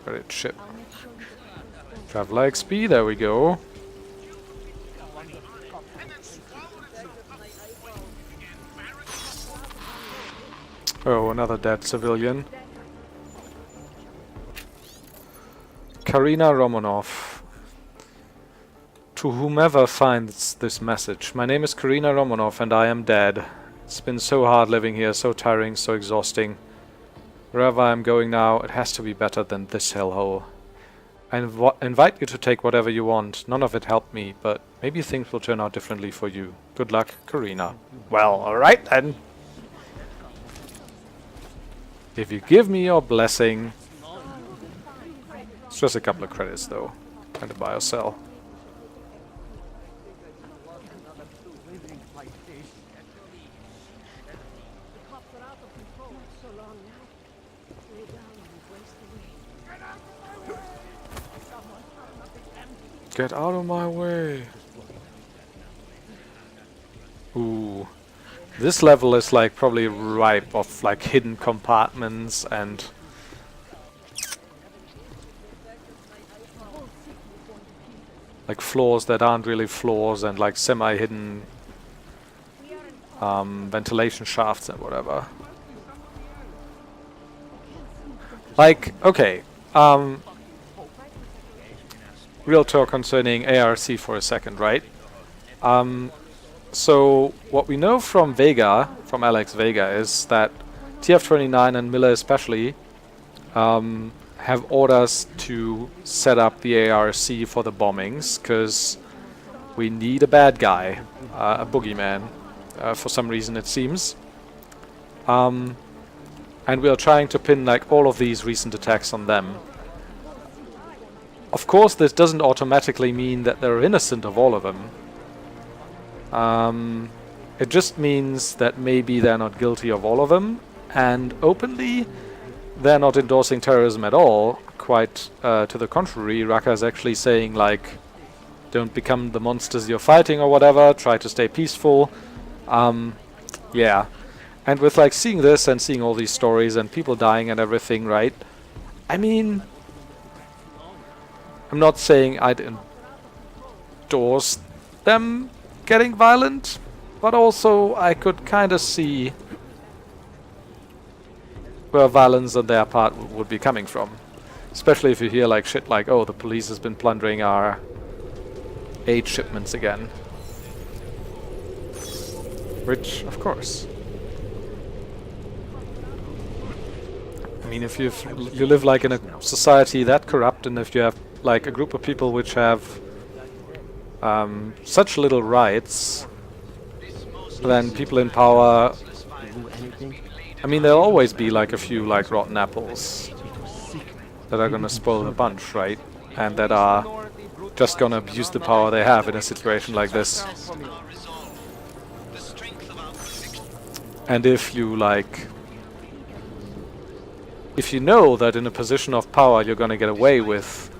Credit ship. Traveler XP, there we go. Oh, another dead civilian. Karina Romanov. To whomever finds this message, my name is Karina Romanov and I am dead. It's been so hard living here, so tiring, so exhausting. Wherever I'm going now, it has to be better than this hellhole. I invite you to take whatever you want. None of it helped me, but maybe things will turn out differently for you. Good luck, Karina. Well, alright then. If you give me your blessing... It's just a couple of credits though. And to buy or sell. Get out of my way. Ooh. This level is like probably ripe of like hidden compartments and like floors that aren't really floors and like semi-hidden ventilation shafts and whatever. Like, okay. Real talk concerning ARC for a second, right? So what we know from Vega, from Alex Vega, is that TF-29 and Miller especially have orders to set up the ARC for the bombings, because we need a bad guy, a boogeyman, for some reason it seems. And we are trying to pin like all of these recent attacks on them. Of course, this doesn't automatically mean that they're innocent of all of them. It just means that maybe they're not guilty of all of them, and openly they're not endorsing terrorism at all. Quite to the contrary, Raqqa is actually saying like, don't become the monsters you're fighting or whatever, try to stay peaceful. Yeah. And with like seeing this and seeing all these stories and people dying and everything, right? I mean, I'm not saying I'd endorse them getting violent, but also I could kind of see where violence on their part would be coming from. Especially if you hear like shit like, oh, the police has been plundering our aid shipments again. Which, of course. I mean, if you live like in a society that corrupt, and if you have like a group of people which have such little rights, then people in power, I mean, there'll always be like a few like rotten apples. that are gonna spoil the bunch, right? And that are just gonna abuse the power they have in a situation like this. And if you like... if you know that in a position of power you're gonna get away with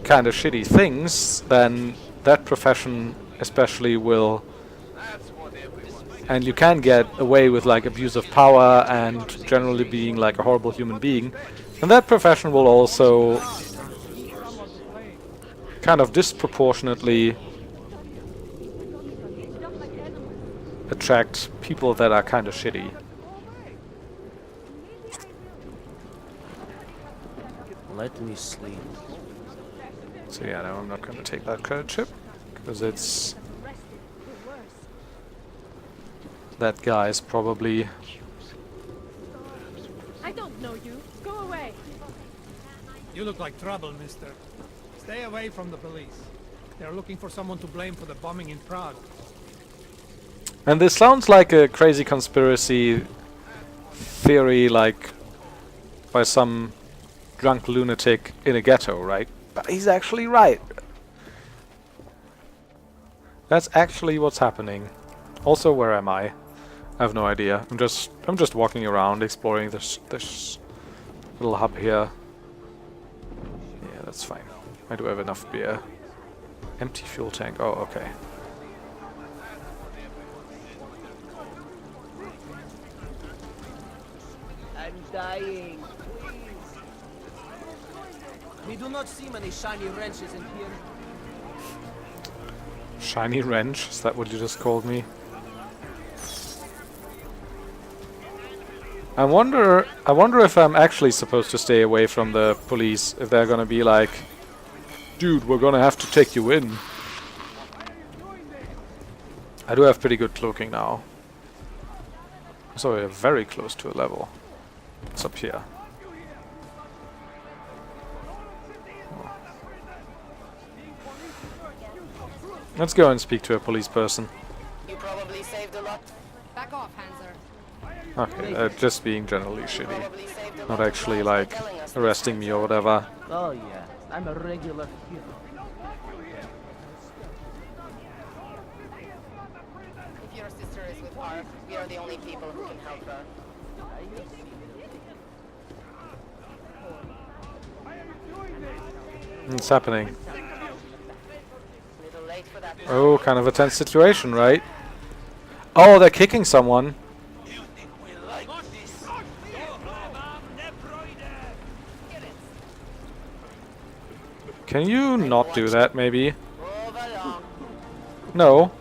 kind of shitty things, then that profession especially will... and you can get away with like abuse of power and generally being like a horrible human being, and that profession will also kind of disproportionately attract people that are kind of shitty. Let me sleep. So yeah, no, I'm not going to take that credit chip, because it's... that guy's probably... I don't know you. Go away. You look like trouble, mister. Stay away from the police. They're looking for someone to blame for the bombing in Prague. And this sounds like a crazy conspiracy theory, like by some drunk lunatic in a ghetto, right? But he's actually right. That's actually what's happening. Also, where am I? I have no idea. I'm just walking around, exploring this little hub here. Yeah, that's fine. I do have enough beer. Empty fuel tank. Oh, okay. I'm dying. We do not see many shiny wrenches in here. Shiny wrench? Is that what you just called me? I wonder if I'm actually supposed to stay away from the police, if they're gonna be like, dude, we're gonna have to take you in. I do have pretty good cloaking now. So we're very close to a level. It's up here. Let's go and speak to a police person. You probably saved a lot. Back off, Hanser. Okay, just being generally shitty. Not actually, like, arresting me or whatever. Oh yeah, I'm a regular hero. If your sister is with Ark, we are the only people who can help her. What's happening? Oh, kind of a tense situation, right? Oh, they're kicking someone. Can you not do that, maybe? No.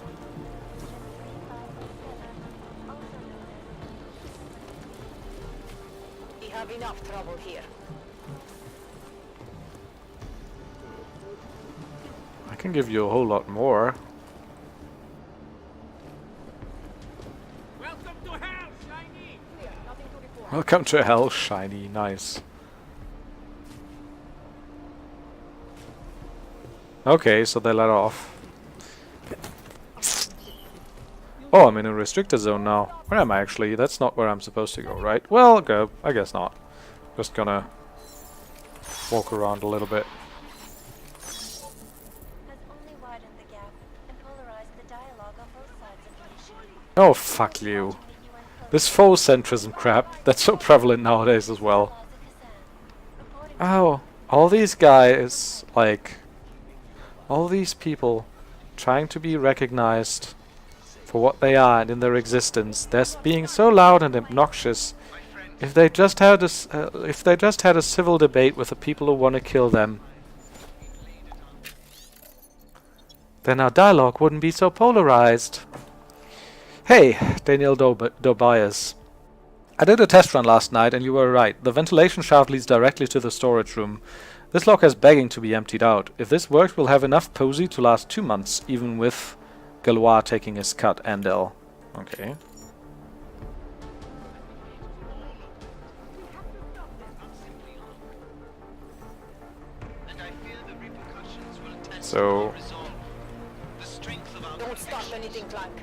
We have enough trouble here. I can give you a whole lot more. Welcome to hell, Shiny! Welcome to hell, Shiny. Nice. Okay, so they let off. Oh, I'm in a restricted zone now. Where am I actually? That's not where I'm supposed to go, right? Well, go. I guess not. Just gonna walk around a little bit. Oh, fuck you. This faux centrism crap, that's so prevalent nowadays as well. Oh, all these guys, like... all these people trying to be recognized for what they are and in their existence. They're being so loud and obnoxious. If they just had a civil debate with the people who want to kill them, then our dialogue wouldn't be so polarized. Hey, Daniel Dobias. I did a test run last night and you were right. The ventilation shaft leads directly to the storage room. This locker is begging to be emptied out. If this works, we'll have enough posy to last 2 months, even with Galois taking his cut, Andel. Okay. So... Don't start anything, Clank.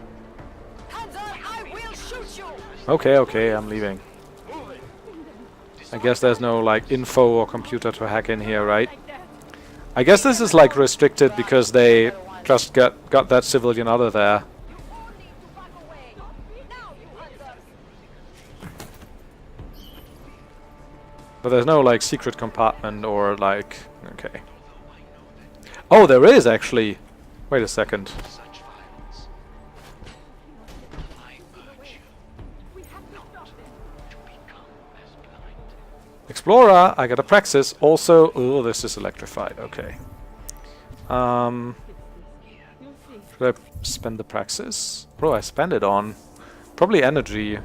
Hands on, I will shoot you! okay, I'm leaving. I guess there's no like info or computer to hack in here, right? I guess this is like restricted because they just got that civilian out of there. But there's no like secret compartment or like... Okay. Oh, there is actually! Wait a second. Explorer, I got a praxis. Also, oh, this is electrified. Okay. Should I spend the praxis? What do I spend it on? Probably energy.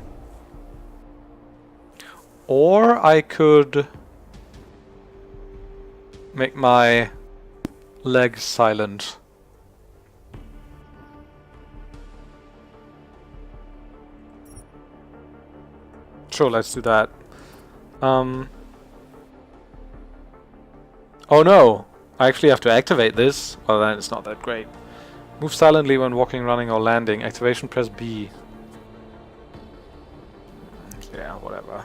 Or I could make my leg silent. Sure, let's do that. Oh no! I actually have to activate this. Well, then it's not that great. Move silently when walking, running, or landing. Activation, press B. Yeah, whatever.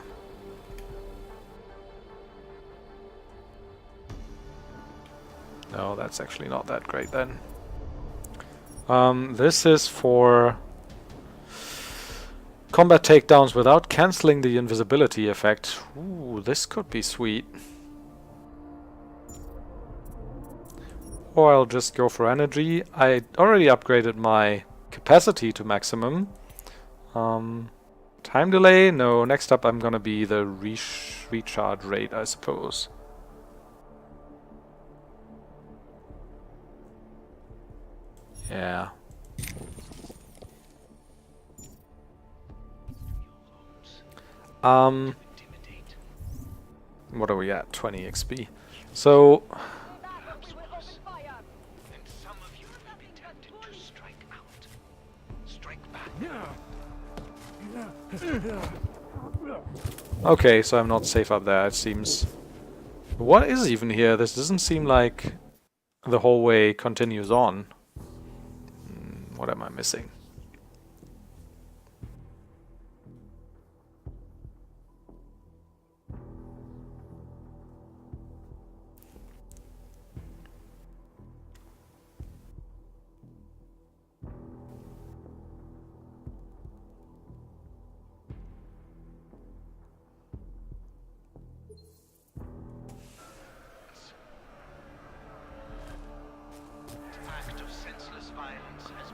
No, that's actually not that great then. This is for combat takedowns without cancelling the invisibility effect. Ooh, this could be sweet. Or I'll just go for energy. I already upgraded my capacity to maximum. Time delay? No, next up I'm gonna be the recharge rate, I suppose. Yeah. What are we at? 20 XP. So... Okay, so I'm not safe up there, it seems. What is even here? This doesn't seem like the whole way continues on. What am I missing?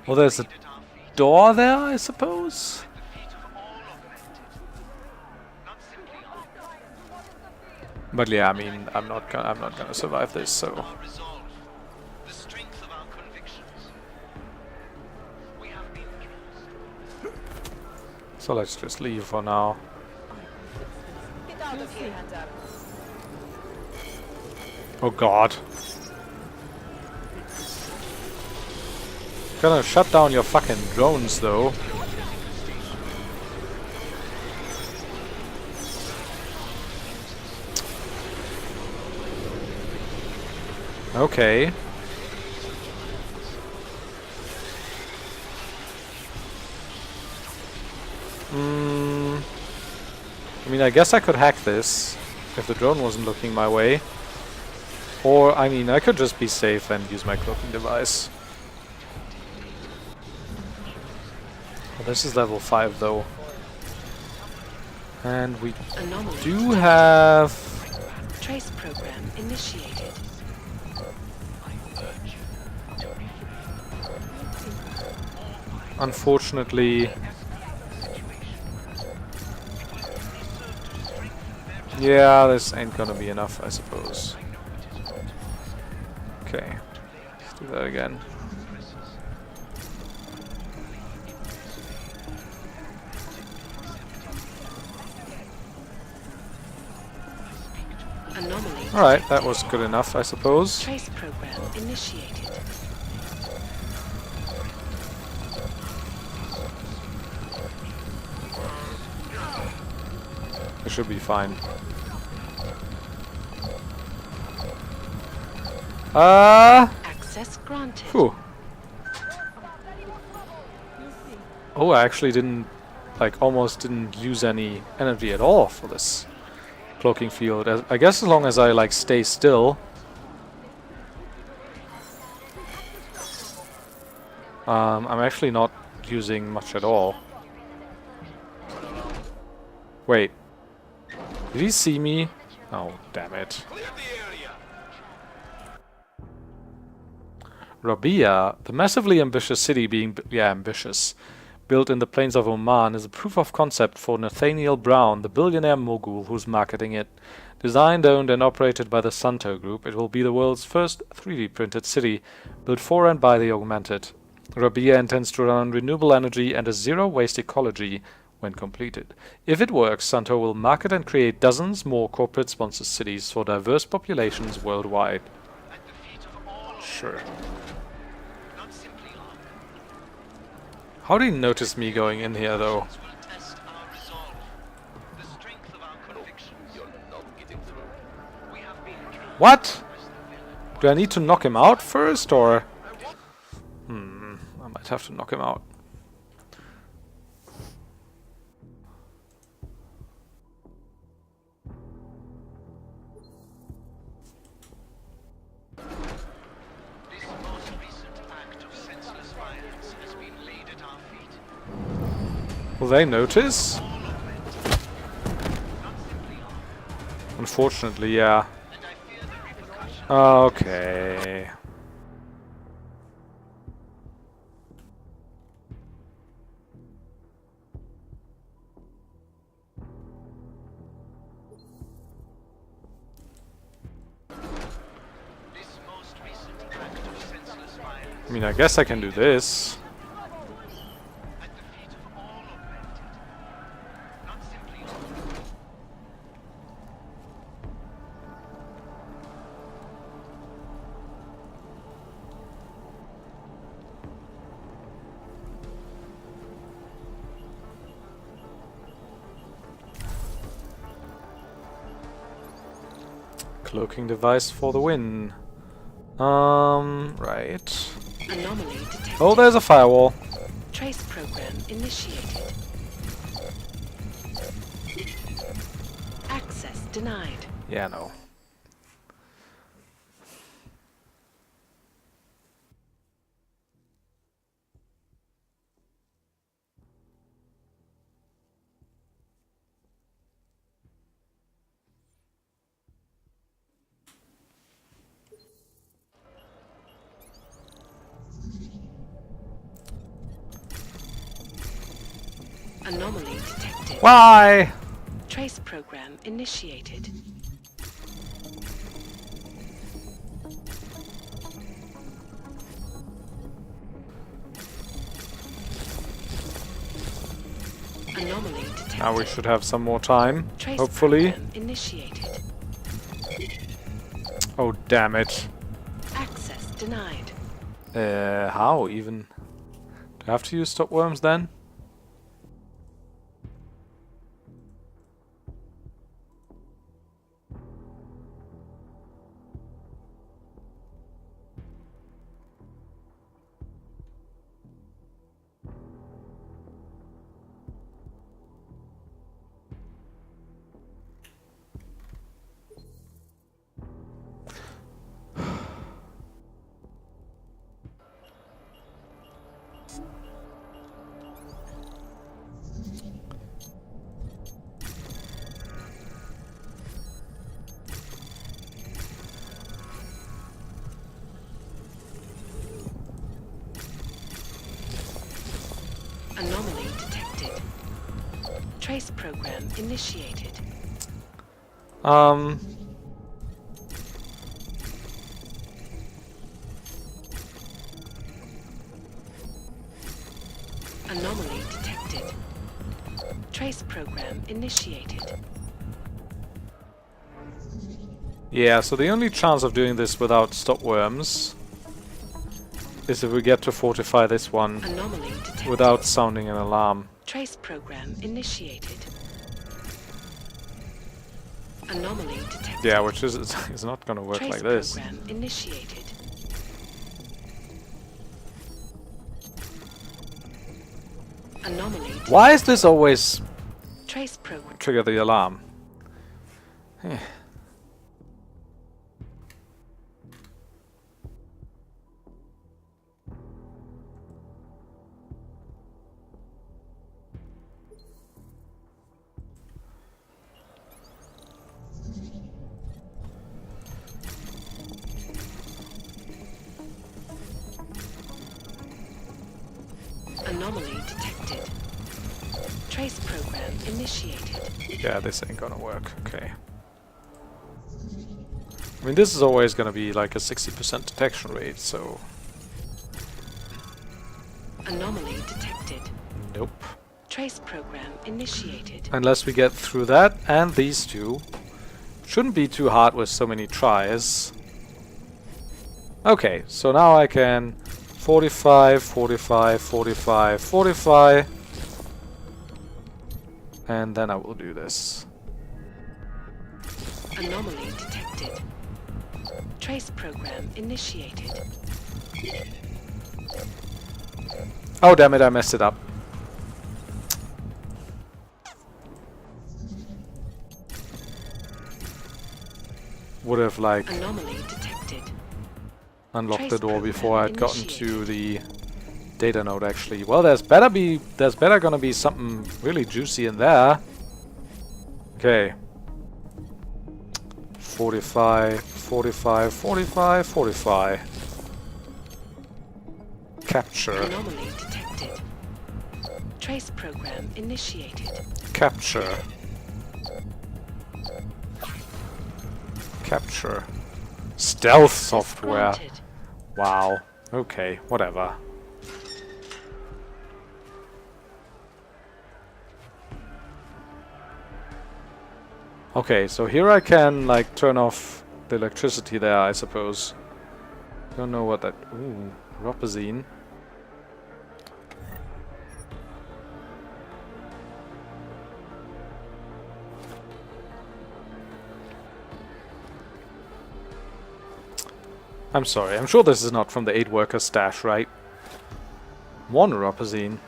Well, there's a door there, I suppose? But yeah, I mean, I'm not gonna survive this, so... So let's just leave for now. Oh god. Gonna shut down your fucking drones, though. Okay. I mean, I guess I could hack this if the drone wasn't looking my way. Or, I mean, I could just be safe and use my cloaking device. Well, this is level 5 though. And we do have... Trace program initiated. Unfortunately... Yeah, this ain't gonna be enough, I suppose. Okay, let's do that again. Alright, that was good enough, I suppose. Trace program initiated. It should be fine. Access granted. Whew. Oh, I actually didn't, like, almost didn't use any energy at all for this cloaking field. I guess as long as I like stay still. I'm actually not using much at all. Wait. Did he see me? Oh, damn it. Rabia, the massively ambitious city being ambitious, built in the plains of Oman, is a proof of concept for Nathaniel Brown, the billionaire mogul who's marketing it. Designed, owned and operated by the Santo Group, it will be the world's first 3D printed city, built for and by the augmented. Rabia intends to run on renewable energy and a zero-waste ecology when completed. If it works, Santo will market and create dozens more corporate-sponsored cities for diverse populations worldwide. Sure. How did he notice me going in here, though? What? Do I need to knock him out first, or...? I might have to knock him out. Will they notice? Unfortunately, yeah. Okay. I mean, I guess I can do this. Cloaking device for the win. Right. Anomaly detected. Oh, there's a firewall. Trace program initiated. Access denied. Yeah, no. Anomaly detected. Why? Trace program initiated. Anomaly detected. Now we should have some more time, Trace hopefully. program initiated. Oh, damn it. Access denied. How even? Do I have to use stop worms then? Anomaly detected. Trace program initiated. Anomaly detected. Trace program initiated. Yeah, so the only chance of doing this without stop worms is if we get to fortify this one without sounding an alarm. Trace program initiated. Anomaly detected. Yeah, which is it's not going to work Trace like this. program initiated. Anomaly. Why is this always Trace program. trigger the alarm? Eh. Anomaly detected. Trace program initiated. Yeah, this ain't gonna work. Okay. I mean, this is always gonna be like a 60% detection rate, so... Anomaly detected. Nope. Trace program initiated. Unless we get through that and these two. Shouldn't be too hard with so many tries. Okay, so now I can 45, 45, 45, 45. And then I will do this. Anomaly detected. Trace program initiated. Oh damn it, I messed it up. Would have like Anomaly detected. unlocked Trace the door program before I'd gotten initiated. to the data node actually. Well, there's better gonna be something really juicy in there. Okay. 45, 45, 45, 45. Capture. Anomaly detected. Trace program initiated. Capture. Capture. Stealth Access software. granted. Wow. Okay, whatever. Okay, so here I can like turn off the electricity there, I suppose. Don't know what that... Ooh, Ropazine. I'm sorry, I'm sure this is not from the 8-worker stash, right? 1 Ropazine.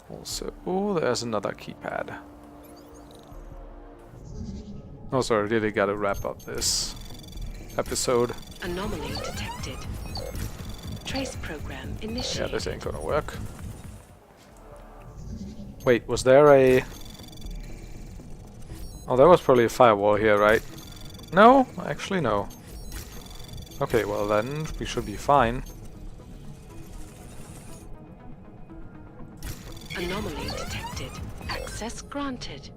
Also, oh, there's another keypad. Oh, sorry, really gotta wrap up this episode. Anomaly detected. Trace program Yeah, initiated. this ain't gonna work. Wait, was there a... Oh, there was probably a firewall here, right? No? Actually, no. Okay, well then, we should be fine. Anomaly detected. Access granted.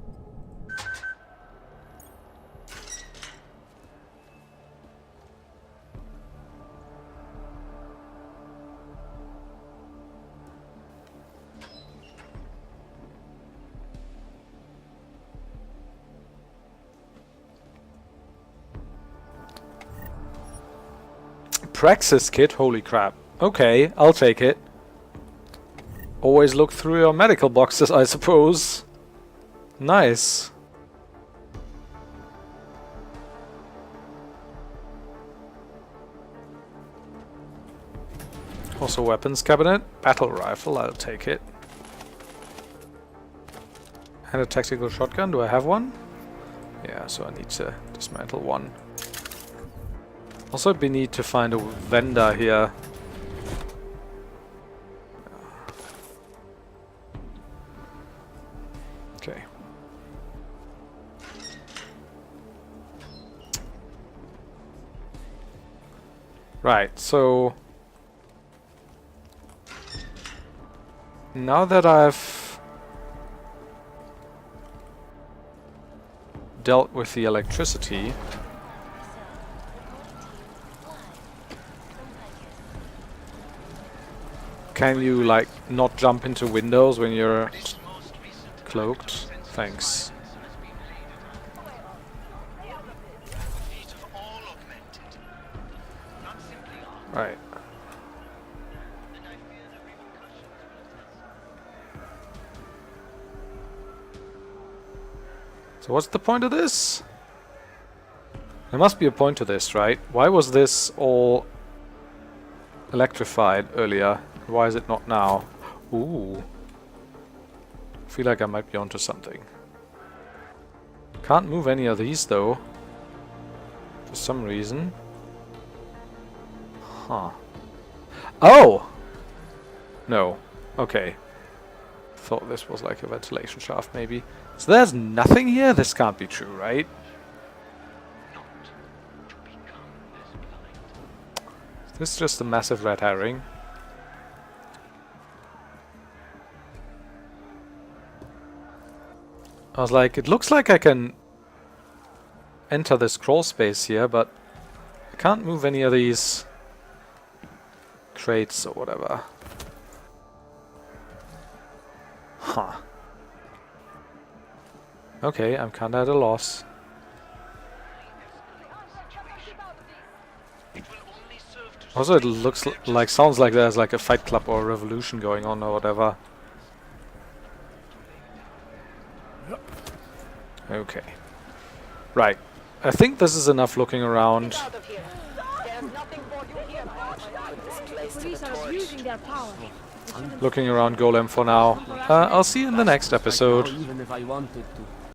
Praxis kit? Holy crap. Okay, I'll take it. Always look through your medical boxes, I suppose. Nice. Also weapons cabinet. Battle rifle, I'll take it. And a tactical shotgun, do I have one? Yeah, so I need to dismantle one. Also, we need to find a vendor here. Okay. Right, so... Now that I've dealt with the electricity... Can you, like, not jump into windows when you're cloaked? Thanks. Right. So what's the point of this? There must be a point to this, right? Why was this all electrified earlier. Why is it not now? Ooh. I feel like I might be onto something. Can't move any of these though. For some reason. Huh. Oh! No. Okay. Thought this was like a ventilation shaft maybe. So there's nothing here? This can't be true, right? Is this just a massive red herring? I was like, it looks like I can enter this crawl space here, but I can't move any of these crates or whatever. Huh. Okay, I'm kinda at a loss. Also, it looks like, sounds like there's like a fight club or a revolution going on or whatever. Okay. Right. I think this is enough looking around. Police are abusing their power. Looking around Golem for now. I'll see you in the next episode. Even if I wanted to.